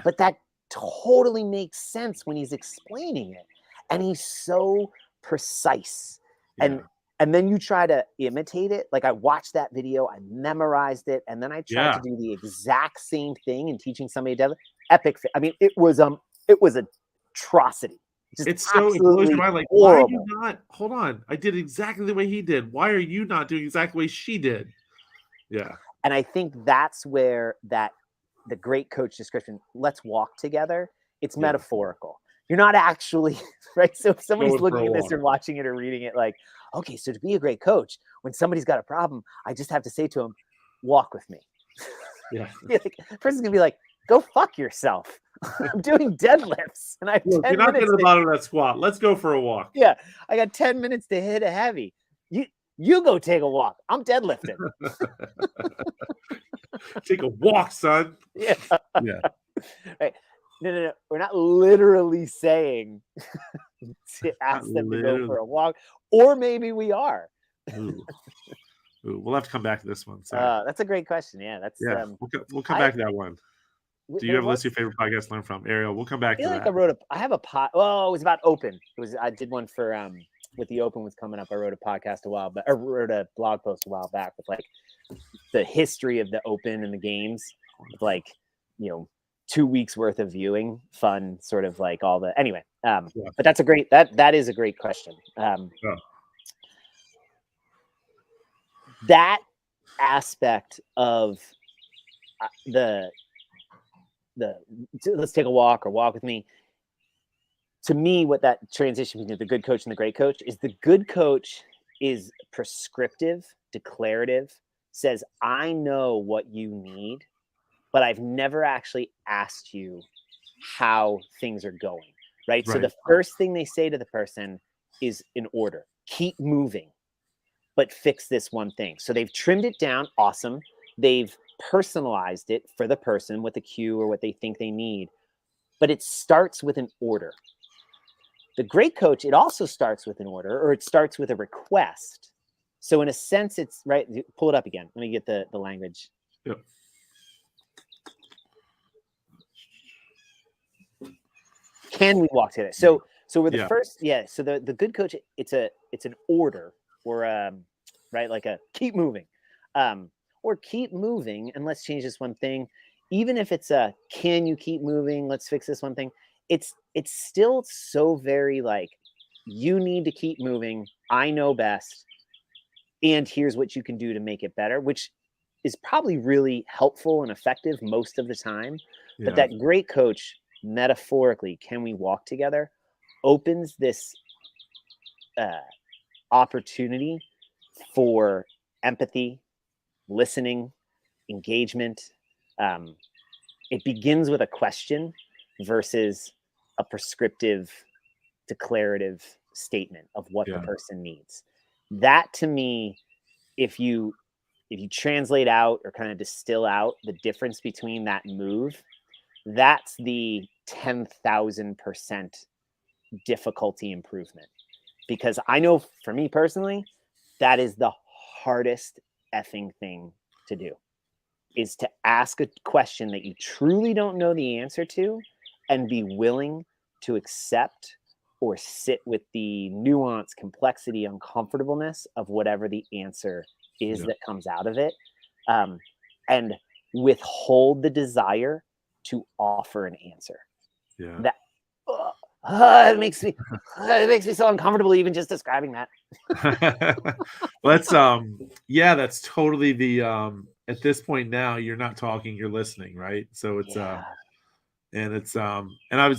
but that totally makes sense when he's explaining it, and he's so precise. And then you try to imitate it. Like I watched that video, I memorized it, and then I tried to do the exact same thing in teaching somebody to epic. I mean, it was atrocity. It's so it blows your mind. Like, horrible. Why are you not? Hold on, I did exactly the way he did. Why are you not doing exactly the way she did? Yeah. And I think that's where the great coach description, let's walk together, it's metaphorical. You're not actually, right? So if somebody's looking at this or watching it or reading it, like, okay, so to be a great coach, when somebody's got a problem, I just have to say to them, walk with me. Yeah. Like, the person's going to be like, go fuck yourself. I'm doing deadlifts. And I have 10 you're not getting to the bottom of that squat. Let's go for a walk. Yeah. I got 10 minutes to hit a heavy. You go take a walk. I'm deadlifting. Take a walk, son. Yeah. Right. No. We're not literally saying to ask them to go for a walk, or maybe we are. Ooh, we'll have to come back to this one. That's a great question. Yeah, that's we'll come back to that one. Do you have a list of your favorite podcasts to learn from, Ariel? We'll come back to that. I have a pod. Oh, it was about Open. I did one for with the Open was coming up. I wrote a podcast I wrote a blog post a while back with like the history of the Open and the games, with like 2 weeks worth of viewing, fun, sort of like all the anyway. But that's a great that is a great question. That aspect of the let's take a walk or walk with me. To me, what that transition between the good coach and the great coach is, the good coach is prescriptive, declarative, says, I know what you need, but I've never actually asked you how things are going, right? So the first thing they say to the person is in order, keep moving, but fix this one thing. So they've trimmed it down. Awesome. They've personalized it for the person with a cue or what they think they need, but it starts with an order. The great coach, it also starts with an order, or it starts with a request. So in a sense, it's right. Pull it up again. Let me get the language. Yep. Can we walk together? So with the first, so the good coach, it's an order, or right, like a keep moving, or keep moving, and let's change this one thing. Even if it's a can you keep moving? Let's fix this one thing. It's still so very like, you need to keep moving. I know best, and here's what you can do to make it better, which is probably really helpful and effective most of the time. Yeah. But that great coach, metaphorically, can we walk together, opens this opportunity for empathy, listening, engagement. It begins with a question versus a prescriptive, declarative statement of what the person needs. That, to me, if you translate out or kind of distill out the difference between that move, that's the 10,000% difficulty improvement. Because I know for me personally, that is the hardest effing thing to do, is to ask a question that you truly don't know the answer to and be willing to accept or sit with the nuance, complexity, uncomfortableness of whatever the answer is that comes out of it. And withhold the desire to offer an answer. Yeah. That it makes me so uncomfortable even just describing that. Let's that's totally the at this point now you're not talking, you're listening, right? So it's and it's and I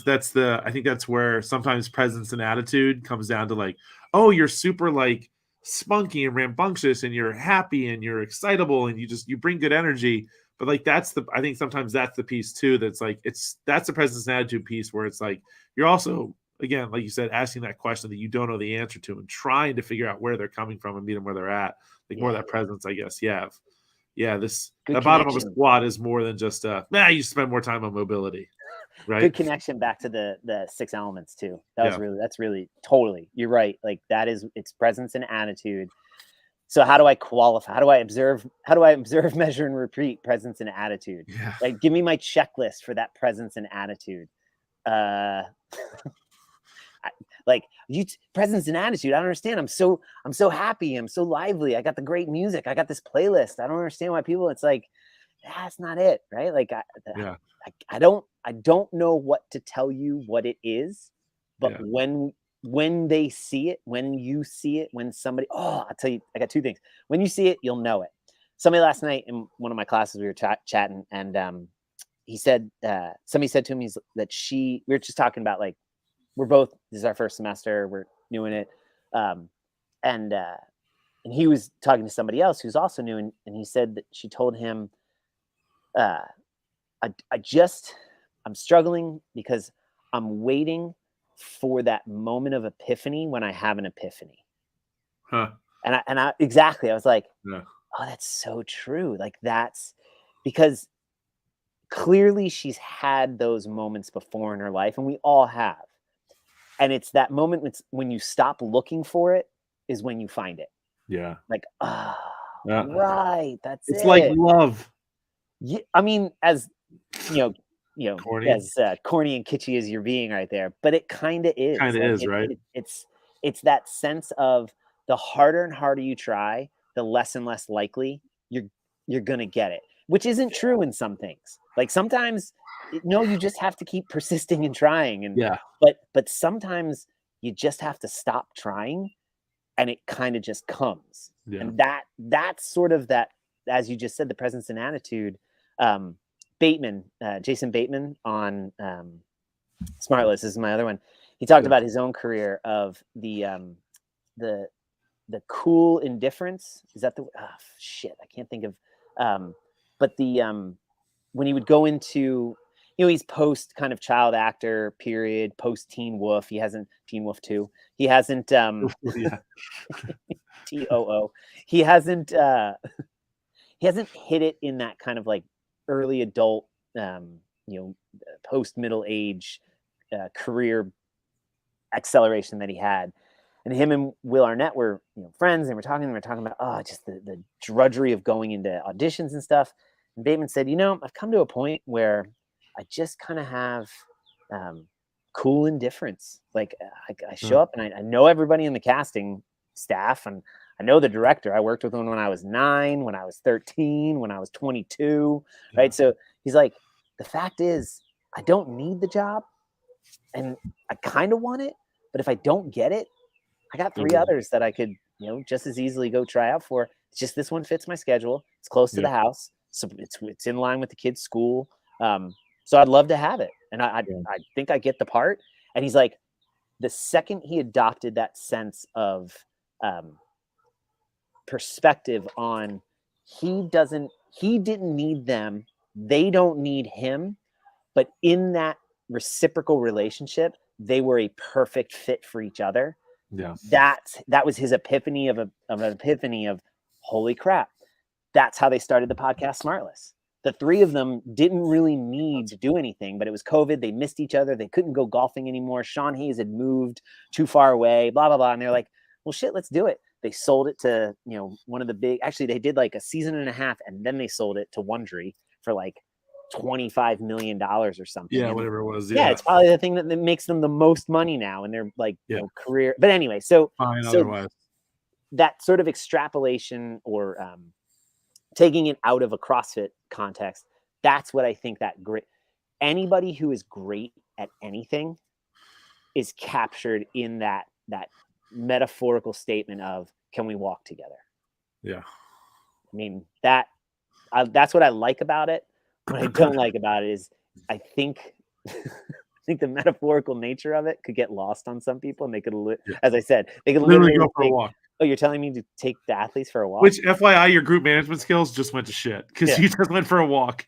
think that's where sometimes presence and attitude comes down to like, oh, you're super like spunky and rambunctious and you're happy and you're excitable and you bring good energy. But like I think sometimes that's the piece too that's like that's the presence and attitude piece where it's like you're also, again, like you said, asking that question that you don't know the answer to and trying to figure out where they're coming from and meet them where they're at. Like more of that presence, I guess. Yeah. That bottom of a squat is more than just you spend more time on mobility. Right. Good connection back to the 6 elements too. That's really totally. You're right. Like it's presence and attitude. So how do I qualify? How do I observe, measure, and repeat presence and attitude? Yeah. Like, give me my checklist for that presence and attitude. Presence and attitude. I don't understand. I'm so happy. I'm so lively. I got the great music. I got this playlist. I don't understand why people, it's like, that's not it. Right. Like, I don't know what to tell you what it is, but when they see it, when you see it, when somebody, I'll tell you, I got 2 things. When you see it, you'll know it. Somebody last night in one of my classes, we were chatting, and he said, somebody said to him, we were just talking about like, this is our first semester, we're new in it. And he was talking to somebody else who's also new. And he said that she told him, I'm struggling because I'm waiting for that moment of epiphany when I have an epiphany. Huh. And I exactly, I was like, oh, that's so true. Like that's because clearly she's had those moments before in her life, and we all have. And it's that moment when you stop looking for it is when you find it. Yeah. Like, right. That's it's like love. Yeah, I mean, as corny. As corny and kitschy as you're being right there, but it kind of is. Right? It's that sense of the harder and harder you try, the less and less likely you're gonna get it. Which isn't true in some things. Like sometimes, you just have to keep persisting and trying. But sometimes you just have to stop trying, and it kind of just comes. Yeah. And that's sort of that, as you just said, the presence and attitude. Jason Bateman on SmartLess is my other one. He talked about his own career of the cool indifference. Is that I can't think of. But when he would go into, he's post kind of child actor period, post Teen Wolf. He hasn't Teen Wolf 2. He hasn't TOO. He hasn't hit it in that kind of like early adult, post middle age career acceleration that he had. And him and Will Arnett were friends, and we're talking about just the drudgery of going into auditions and stuff. And Bateman said, I've come to a point where I just kind of have cool indifference. Like I show up and I know everybody in the casting staff, and I know the director. I worked with him when I was 9, when I was 13, when I was 22, right? So he's like, the fact is, I don't need the job, and I kind of want it, but if I don't get it, I got 3 others that I could, just as easily go try out for. It's just this one fits my schedule. It's close to the house, so it's in line with the kid's school. So I'd love to have it, and I think I get the part. And he's like, the second he adopted that sense of perspective on he didn't need them, they don't need him, but in that reciprocal relationship, they were a perfect fit for each other. Yeah, that was his epiphany of an epiphany of holy crap. That's how they started the podcast SmartLess. The 3 of them didn't really need to do anything, but it was COVID. They missed each other. They couldn't go golfing anymore. Sean Hayes had moved too far away, blah, blah, blah. And they're like, well, shit, let's do it. They sold it to, one of the big, actually they did like a season and a half, and then they sold it to Wondery for like $25 million or something. Yeah, whatever it was. Yeah, it's probably the thing that makes them the most money now in their like career. But anyway, so otherwise, that sort of extrapolation or taking it out of a CrossFit context, that's what I think that great. Anybody who is great at anything is captured in that metaphorical statement of, can we walk together? Yeah. I mean, that's what I like about it. What I don't like about it is I think the metaphorical nature of it could get lost on some people, and they could, as I said, they could literally go for a walk. Oh, you're telling me to take the athletes for a walk? Which, FYI, your group management skills just went to shit because you just went for a walk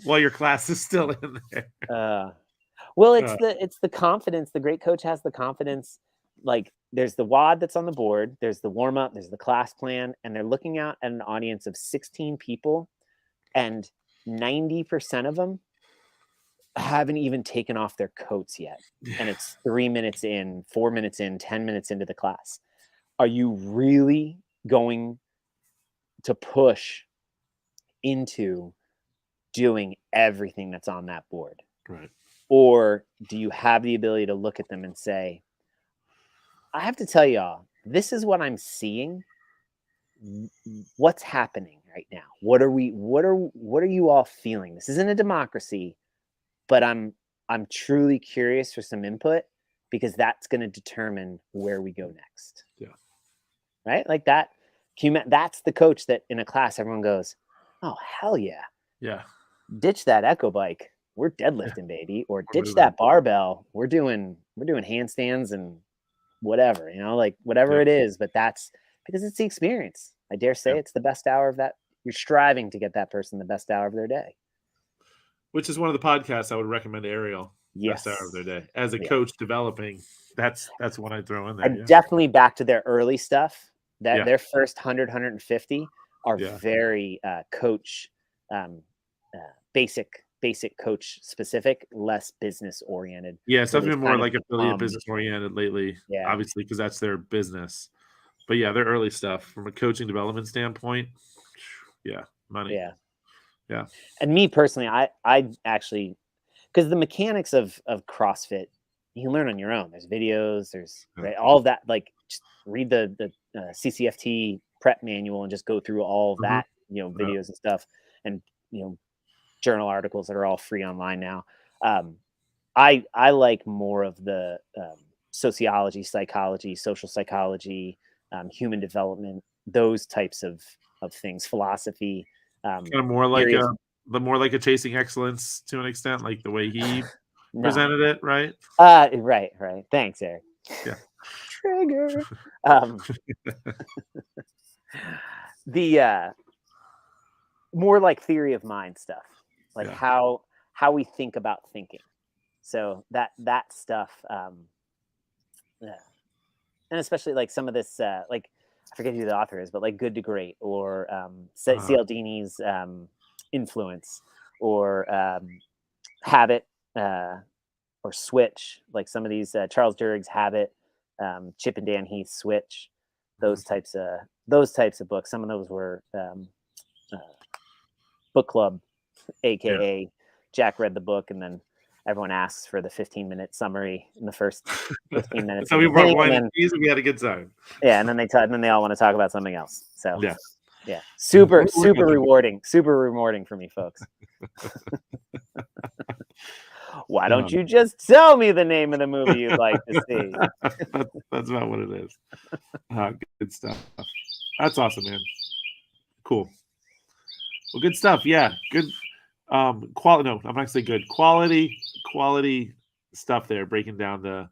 while your class is still in there. Well, it's the confidence. The great coach has the confidence. Like, there's the WOD that's on the board, there's the warm up, there's the class plan, and they're looking out at an audience of 16 people, and 90% of them haven't even taken off their coats yet. And it's 3 minutes in, 4 minutes in, 10 minutes into the class. Are you really going to push into doing everything that's on that board? Right. Or do you have the ability to look at them and say, I have to tell y'all, this is what I'm seeing. What's happening right now? What are you all feeling? This isn't a democracy, but I'm truly curious for some input, because that's going to determine where we go next. Yeah. Right? Like that. That's the coach that in a class, everyone goes, oh, hell yeah. Yeah. Ditch that Echo bike. We're deadlifting, baby. Or ditch that barbell. We're doing handstands and whatever, like whatever it is. But that's because it's the experience. I dare say it's the best hour of that. You're striving to get that person the best hour of their day. Which is one of the podcasts I would recommend to Ariel. Yes. Best hour of their day. As a coach developing, that's one I throw in there. And definitely back to their early stuff. That their first 100, 150 are very coach, basic coach specific, less business oriented. Yeah, it's definitely more like affiliate business oriented lately. Yeah, obviously, because that's their business. But yeah, their early stuff from a coaching development standpoint. Yeah, money. Yeah. And me personally, I actually, because the mechanics of CrossFit, you can learn on your own. There's videos, there's all of that. Like, just read the CCFT prep manual and just go through all of that, videos and stuff, and journal articles that are all free online now. I like more of the sociology, psychology, social psychology, human development, those types of things, philosophy. Kind of more like a Chasing Excellence to an extent, like the way he presented it, right? Right. Thanks, Eric. Yeah. Trigger. The more like theory of mind stuff, like how we think about thinking. So that stuff, and especially like some of this, like, I forget who the author is, but like Good to Great, or Cialdini's Influence, or Habit, or Switch, like some of these Charles Duhigg's Habit, Chip and Dan Heath's Switch, those types of books. Some of those were book club, aka Jack read the book and then everyone asks for the 15-minute summary in the first 15 minutes. So we brought wine and cheese and we had a good time. Yeah, and then they all want to talk about something else. So super rewarding for me, folks. Why don't you just tell me the name of the movie you'd like to see? That's about what it is. Good stuff. That's awesome, man. Cool. Well, good stuff. Yeah, good. Quality. No, I'm not gonna say good. Quality stuff there. Breaking down the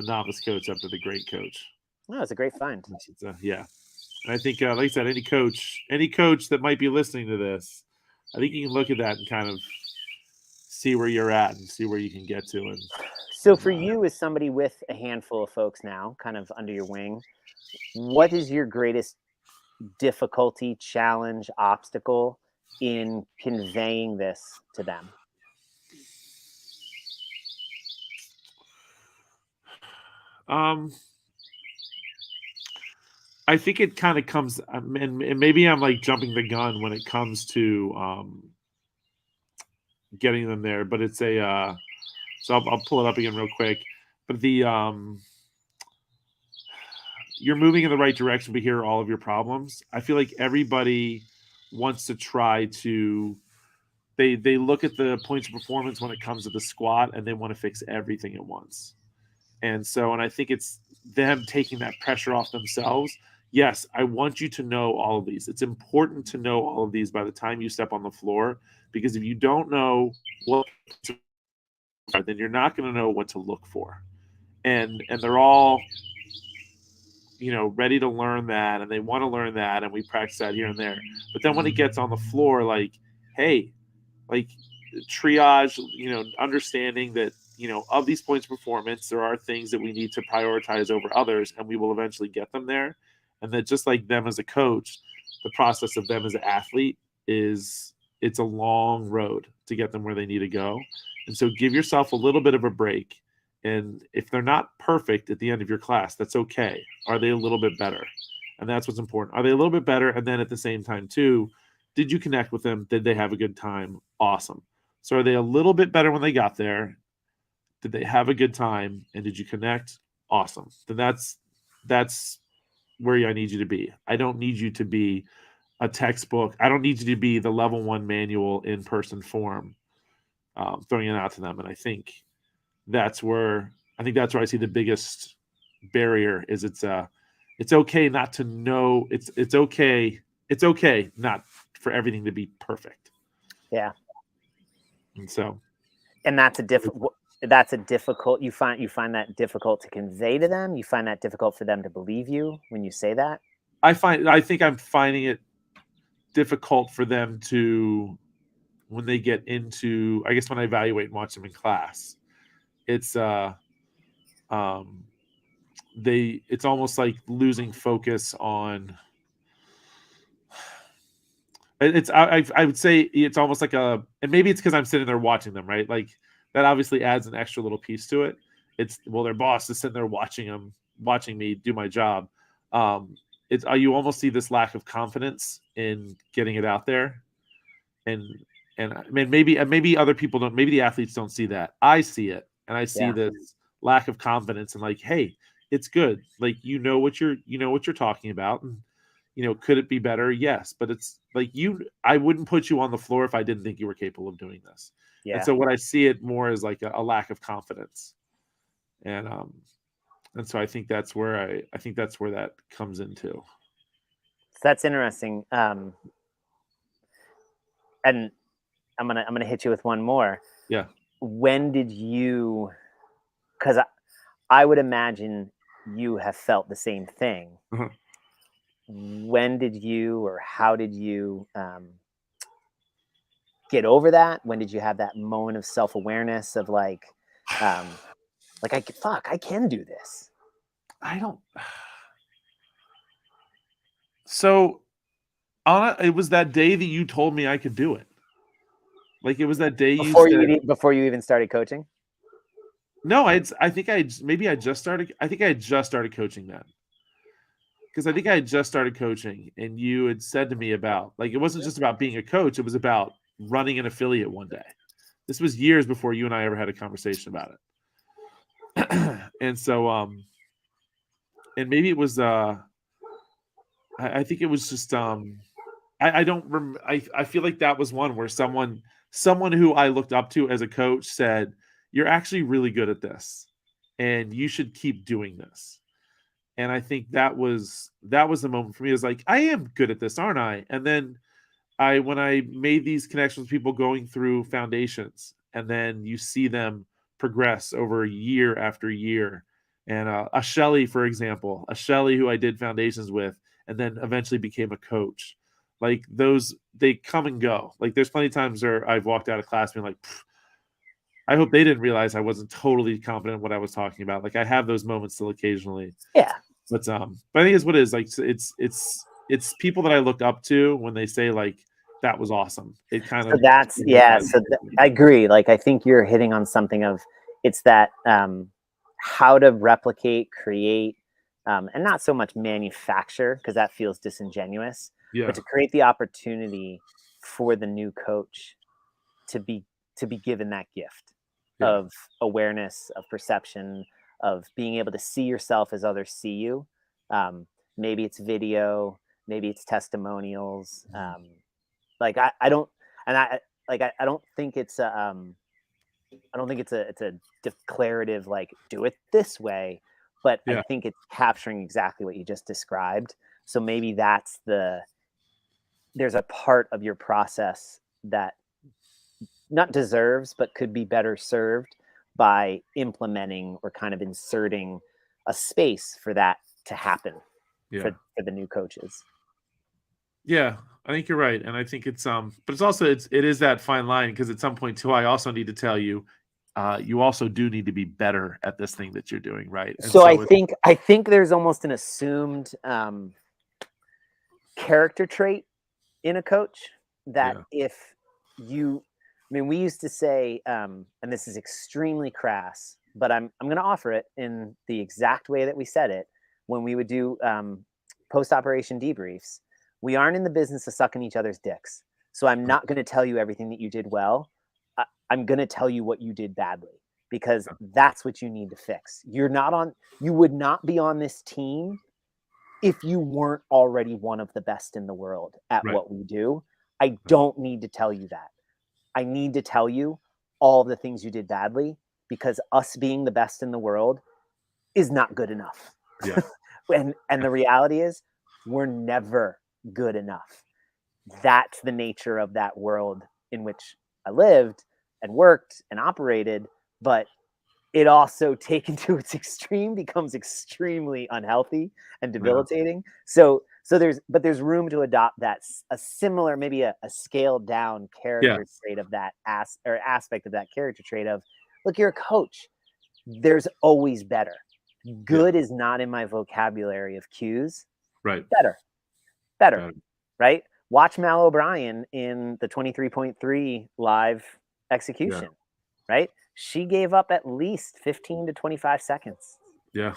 novice coach up to the great coach. Oh, it's a great find. Yeah, and I think, like I said, any coach that might be listening to this, I think you can look at that and kind of see where you're at and see where you can get to. And so, for you, as somebody with a handful of folks now, kind of under your wing, what is your greatest difficulty, challenge, obstacle in conveying this to them? I think it kind of comes, and maybe I'm like jumping the gun when it comes to getting them there, but it's a so I'll pull it up again real quick. But you're moving in the right direction, but here are all of your problems. I feel like everybody wants to try to they look at the points of performance when it comes to the squat, and they want to fix everything at once. And I think it's them taking that pressure off themselves. Yes, I want you to know all of these. It's important to know all of these by the time you step on the floor, because if you don't know what, then you're not going to know what to look for. And they're all, ready to learn that, and they want to learn that, and we practice that here and there. But then when it gets on the floor, like, hey, like triage, understanding that, of these points of performance, there are things that we need to prioritize over others, and we will eventually get them there. And that just like them as a coach, the process of them as an athlete it's a long road to get them where they need to go. And so give yourself a little bit of a break. And if they're not perfect at the end of your class, that's okay. Are they a little bit better? And that's what's important. Are they a little bit better? And then at the same time, too, did you connect with them? Did they have a good time? Awesome. So are they a little bit better when they got there? Did they have a good time? And did you connect? Awesome. Then that's where I need you to be. I don't need you to be a textbook. I don't need you to be the level 1 manual in person form, throwing it out to them. And I think that's where I see the biggest barrier is it's okay not to know. It's okay not for everything to be perfect. Yeah. And that's a difficult, you find that difficult to convey to them. You find that difficult for them to believe you when you say that. I think I'm finding it difficult for them to, when they get into, I guess when I evaluate and watch them in class, it's it's almost like losing focus on. I would say it's almost like and maybe it's because I'm sitting there watching them, right? Like that obviously adds an extra little piece to it. It's, well, their boss is sitting there watching me do my job. It's you almost see this lack of confidence in getting it out there, and I mean maybe other people don't. Maybe the athletes don't see that. I see it, and I see this lack of confidence, and like, hey, it's good. Like what you're talking about, and could it be better? Yes, but it's like I wouldn't put you on the floor if I didn't think you were capable of doing this. Yeah. And so what I see it more as like a lack of confidence, and so I think that's where that comes into. So that's interesting. And I'm gonna hit you with one more. Yeah. When did you? Because I would imagine you have felt the same thing. Uh-huh. When did you, or how did you get over that? When did you have that moment of self-awareness of like I can do this? I don't. So, it was that day that you told me I could do it. Like it was that day before you even started coaching. No, I think I just started coaching then. Because I think I had just started coaching, and you had said to me about, like, it wasn't just about being a coach, it was about running an affiliate one day. This was years before you and I ever had a conversation about it. And so, and maybe it was, I think it was just, I don't remember. I feel like that was one where someone who I looked up to as a coach said, "You're actually really good at this, and you should keep doing this." And I think that was the moment for me. It was like, I am good at this, aren't I? And then when I made these connections with people going through foundations, and then you see them progress over year after year. And a Shelly, for example, who I did foundations with, and then eventually became a coach. Like those, they come and go. Like there's plenty of times where I've walked out of class being like, I hope they didn't realize I wasn't totally confident in what I was talking about. Like I have those moments still occasionally. Yeah. But I think it's what it is. Like it's people that I look up to when they say like that was awesome. It kind of I agree. Like I think you're hitting on something of it's that how to replicate, create, and not so much manufacture, because that feels disingenuous. Yeah. But to create the opportunity for the new coach to be given that gift of awareness, of perception, of being able to see yourself as others see you. Maybe it's video, maybe it's testimonials, Like I don't, and I like I don't think it's I don't think it's a declarative like do it this way, but I think it's capturing exactly what you just described. So maybe there's a part of your process that not deserves, but could be better served by implementing or kind of inserting a space for that to happen for the new coaches. Yeah, I think you're right. And I think it's but it's also it is that fine line, because at some point too, I also need to tell you, you also do need to be better at this thing that you're doing, right? And so I think there's almost an assumed character trait in a coach that if you, I mean, we used to say, and this is extremely crass, but I'm going to offer it in the exact way that we said it when we would do post-operation debriefs. We aren't in the business of sucking each other's dicks. So I'm not going to tell you everything that you did well. I'm going to tell you what you did badly, because that's what you need to fix. You would not be on this team if you weren't already one of the best in the world at what we do. I don't need to tell you that. I need to tell you all of the things you did badly, because us being the best in the world is not good enough. Yeah. and the reality is we're never good enough. That's the nature of that world in which I lived and worked and operated, but it also, taken to its extreme, becomes extremely unhealthy and debilitating. So there's room to adopt that, a similar, maybe a scaled down character trait of that aspect of that character trait of, look, you're a coach. There's always better. Good is not in my vocabulary of cues. Right. Better. Right. Watch Mal O'Brien in the 23.3 live execution. Right. She gave up at least 15 to 25 seconds. Yeah.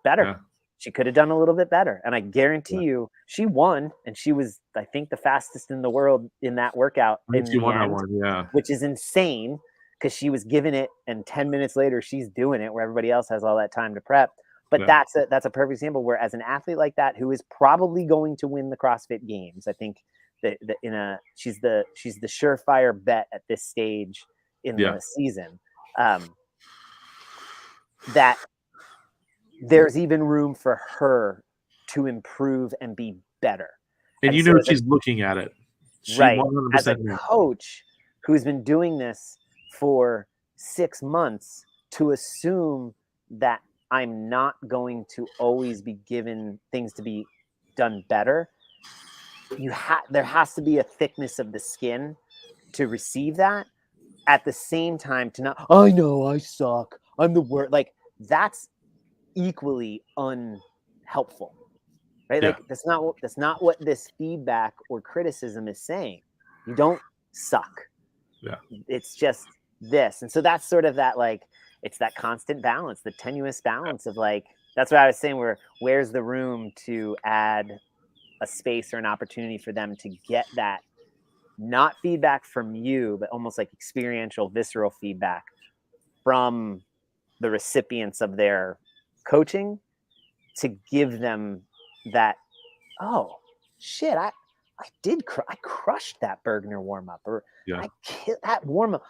Better. Yeah. She could have done a little bit better. And I guarantee you, she won. And she was, I think, the fastest in the world in that workout. She won that one, which is insane, because she was giving it, and 10 minutes later, she's doing it where everybody else has all that time to prep. But that's a perfect example where, as an athlete like that, who is probably going to win the CrossFit Games, I think that she's the surefire bet at this stage in the season, that there's even room for her to improve and be better. And you know, she's looking at it. Right. As a coach who's been doing this for 6 months, to assume that I'm not going to always be given things to be done better, there has to be a thickness of the skin to receive that. At the same time, to not, I know I suck, I'm the worst, like, that's equally unhelpful, right? Like, that's not what this feedback or criticism is saying. You don't suck. It's just this. And so that's sort of that, like, it's that constant balance, the tenuous balance of, like, that's what I was saying, where's the room to add a space or an opportunity for them to get that, not feedback from you, but almost like experiential, visceral feedback from the recipients of their coaching, to give them that, oh shit, I crushed that Bergner warm up, or I hit that warm up.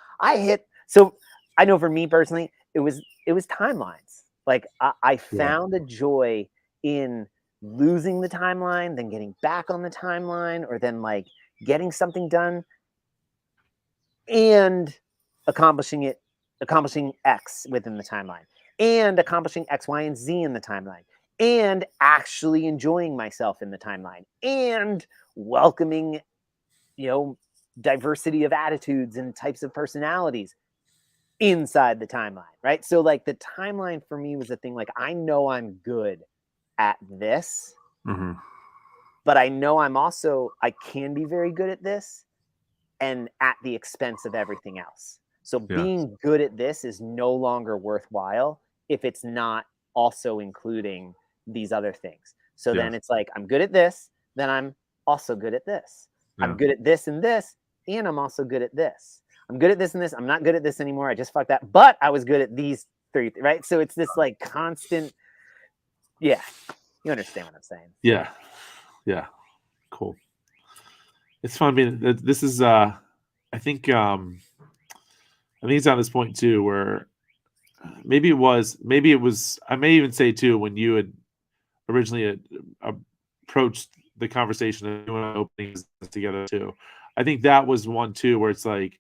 So I know for me personally, it was timelines. Like, I found a joy in losing the timeline, then getting back on the timeline, or then like getting something done and accomplishing X within the timeline, and accomplishing X, Y, and Z in the timeline, and actually enjoying myself in the timeline, and welcoming, diversity of attitudes and types of personalities inside the timeline, right? So, like, the timeline for me was the thing, like, I know I'm good at this, but I know I can be very good at this, and at the expense of everything else. So being good at this is no longer worthwhile if it's not also including these other things. So then it's like, I'm good at this, then I'm also good at this. I'm good at this and this, and I'm also good at this. I'm good at this and this. I'm not good at this anymore. I just fucked that, but I was good at these three, right? So it's this like constant, you understand what I'm saying. Yeah. Cool. It's fun being. This is. I think. I think it's on this point too, where maybe it was. Maybe it was. I may even say too when you had originally approached the conversation of doing openings together too. I think that was one too where it's like,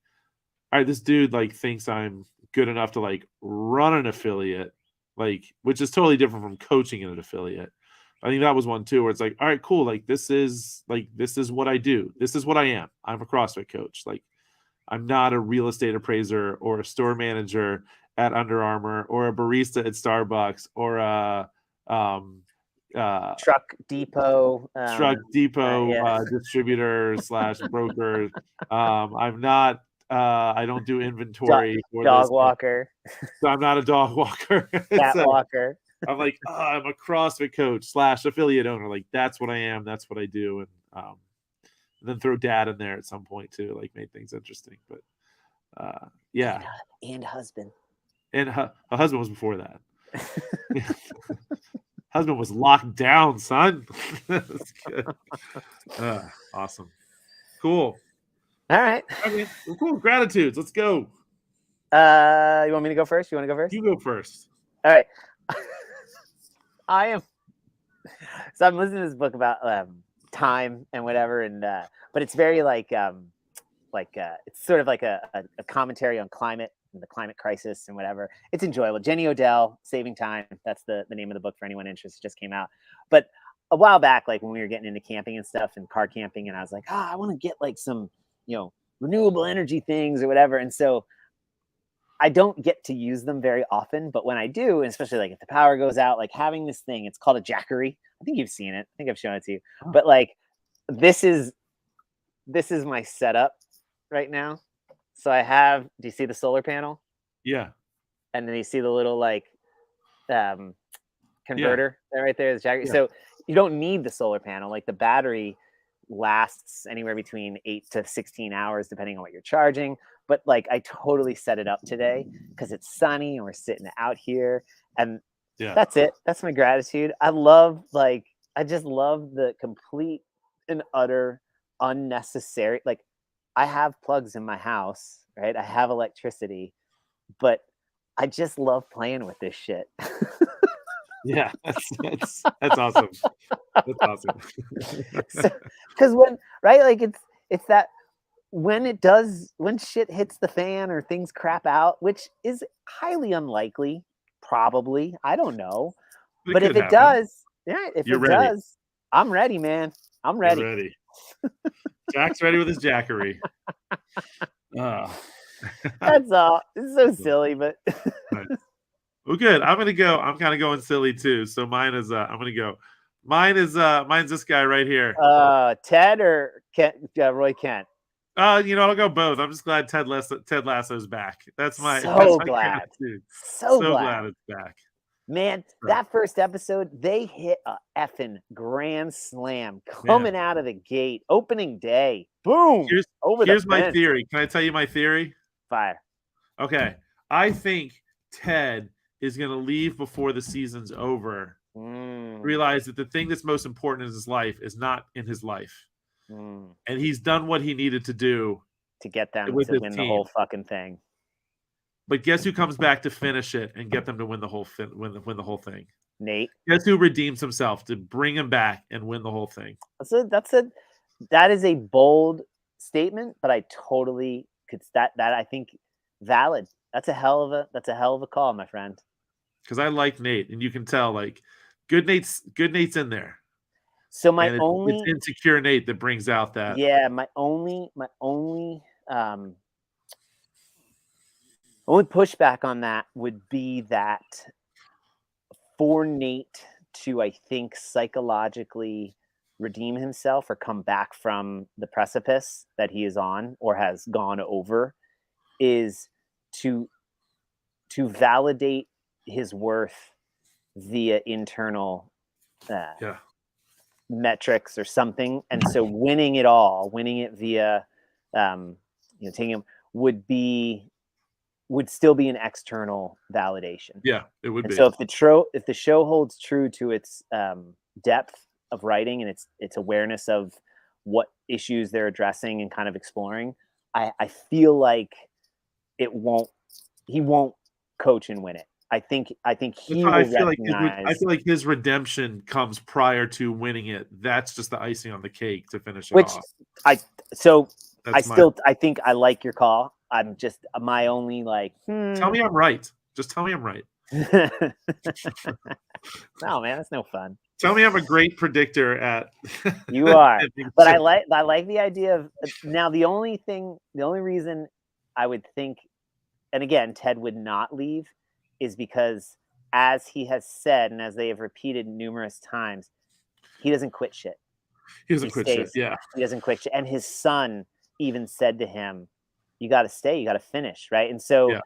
all right, this dude like thinks I'm good enough to like run an affiliate, like which is totally different from coaching in an affiliate. I think that was one too where it's like, all right, cool, like this is what I do. This is what I am. I'm a CrossFit coach. Like I'm not a real estate appraiser or a store manager at Under Armour or a barista at Starbucks or a truck depot distributor / broker. I'm not I don't do inventory for dog this. walker. So I'm not a dog walker. Cat walker. I'm like, I'm a CrossFit coach / affiliate owner. Like that's what I am. That's what I do. And then throw dad in there at some point too, like made things interesting. But yeah. And husband. And her husband was before that. Husband was locked down, son. That's good. Awesome. Cool. All right. Okay. Well, cool. Gratitudes. Let's go. You want me to go first? You want to go first? You go first. All right. So I'm listening to this book about time and whatever, and but it's very like it's sort of like a commentary on climate and the climate crisis and whatever. It's enjoyable. Jenny Odell, Saving Time. That's the name of the book for anyone interested. Just came out. But a while back, like when we were getting into camping and stuff and car camping, and I was like, I want to get like some, renewable energy things or whatever. And so I don't get to use them very often, but when I do, and especially like if the power goes out, like having this thing, it's called a Jackery. I think you've seen it. I think I've shown it to you. Oh. But like this is my setup right now. So I have, do you see the solar panel? Yeah. And then you see the little like converter right there. The Jackery. Yeah. So you don't need the solar panel. Like the battery lasts anywhere between 8 to 16 hours, depending on what you're charging. But like I totally set it up today because it's sunny and we're sitting out here. And that's it. That's my gratitude. I just love the complete and utter unnecessary, like I have plugs in my house, right? I have electricity, but I just love playing with this shit. Yeah, that's awesome. That's awesome. Because it's that when shit hits the fan or things crap out, which is highly unlikely, probably, I don't know, but if it does, does, I'm ready, man. I'm ready. You're ready. Jack's ready with his Jackery. That's all. It's so silly, but right. Well, good. I'm kind of going silly too. So mine is mine's this guy right here. Ted or Kent, Roy Kent. I'll go both. I'm just glad Ted Lasso's back. That's my glad. So glad it's back. Man, that first episode, they hit a effing grand slam coming out of the gate. Opening day. Boom. Here's my theory. Can I tell you my theory? Fire. Okay. I think Ted is going to leave before the season's over. Realize that the thing that's most important in his life is not in his life. And he's done what he needed to do to get them to win the whole fucking thing. But guess who comes back to finish it and get them to win the whole thing? Nate. Guess who redeems himself to bring him back and win the whole thing? That is a bold statement, but I totally could that I think valid. That's a hell of a call, my friend. Because I like Nate, and you can tell like good Nate's in there. So it's insecure Nate that brings out that. Yeah, my only pushback on that would be that for Nate to, I think, psychologically redeem himself or come back from the precipice that he is on or has gone over is to validate his worth via internal metrics or something. And so winning it via taking him would still be an external validation. Yeah, it would be. So if the show holds true to its depth of writing and its awareness of what issues they're addressing and kind of exploring, I feel like he won't coach and win it. I think he will recognize. I feel like his redemption comes prior to winning it. That's just the icing on the cake to finish it off. I think I like your call. I'm just my only like. Tell me I'm right. Just tell me I'm right. No, man, that's no fun. Tell me I'm a great predictor at. You are, but I like the idea of now. The only reason I would think, and again, Ted would not leave, is because, as he has said and as they have repeated numerous times, he doesn't quit shit. He doesn't quit shit. Yeah, he doesn't quit shit. And his son even said to him, "You got to stay. You got to finish." Right. And so,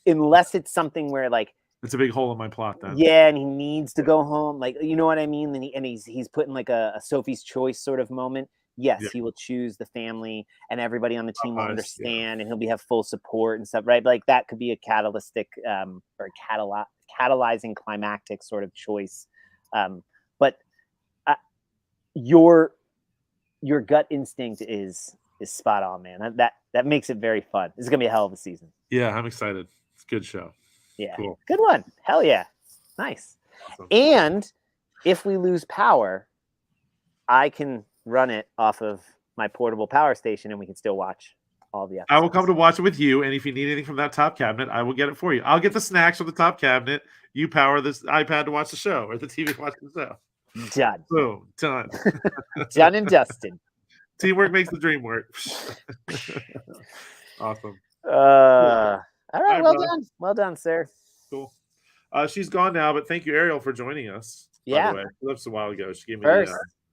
unless it's something where like. It's a big hole in my plot then. Yeah, and he needs to go home. Like, you know what I mean? And he's put in like a Sophie's Choice sort of moment. Yes, he will choose the family, and everybody on the team will understand, and he'll have full support and stuff, right? Like that could be a catalytic or catalyzing climactic sort of choice. But your gut instinct is spot on, man. That makes it very fun. This is gonna be a hell of a season. Yeah, I'm excited. It's a good show. Yeah. Cool. Good one. Hell yeah. Nice. Awesome. And if we lose power, I can run it off of my portable power station and we can still watch all the episodes. I will come to watch it with you. And if you need anything from that top cabinet, I will get it for you. I'll get the snacks from the top cabinet. You power this iPad to watch the show or the TV to watch the show. Done. Boom. Done. Done and dusted. Teamwork makes the dream work. Awesome. All right, well done. Well done, sir. Cool. She's gone now, but thank you, Ariel, for joining us. Yeah. By the way. That was a while ago. She gave me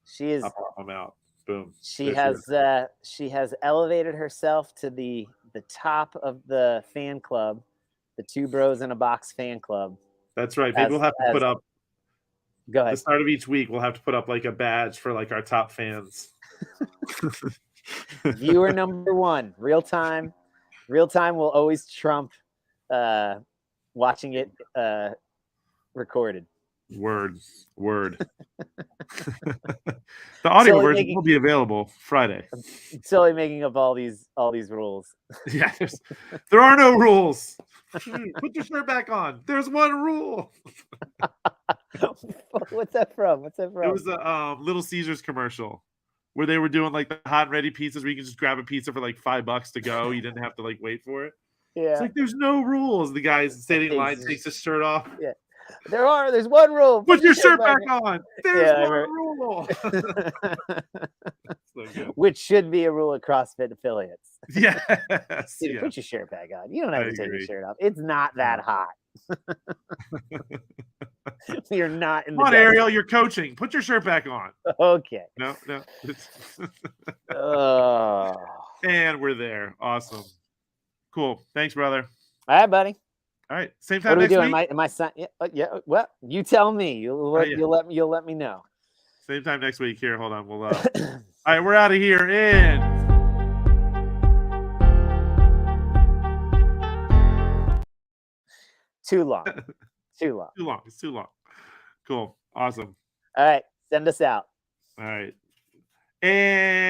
she is I'm out. Boom. She has elevated herself to the top of the fan club, the Two Bros in a Box fan club. That's right. Maybe we'll have to put up go ahead. At the start of each week, we'll have to put up like a badge for like our top fans. Viewer number 1, real time. Real time will always trump watching it recorded. Word. The audio version will be available Friday. I'm totally making up all these rules. Yeah, there are no rules. Put your shirt back on. There's one rule. What's that from? It was a Little Caesars commercial where they were doing like the hot and ready pizzas where you can just grab a pizza for like $5 to go. You didn't have to like wait for it. Yeah. It's like there's no rules. The guy's standing in line, takes his shirt off. Yeah. There's one rule. Put your shirt back on. There's one rule. So which should be a rule of CrossFit affiliates. Yes. Dude, put your shirt back on. You don't have to take your shirt off. It's not that hot. You're not in the. Come on, Ariel, you're coaching. Put your shirt back on. Okay. No. Oh. And we're there. Awesome. Cool. Thanks, brother. All right, buddy. All right. Same time next week. Am I yeah. Well, you tell me. You'll let me know. Same time next week. Here, hold on. We'll. All right, we're out of here in. Too long. It's too long. Cool. Awesome. All right. Send us out. All right. And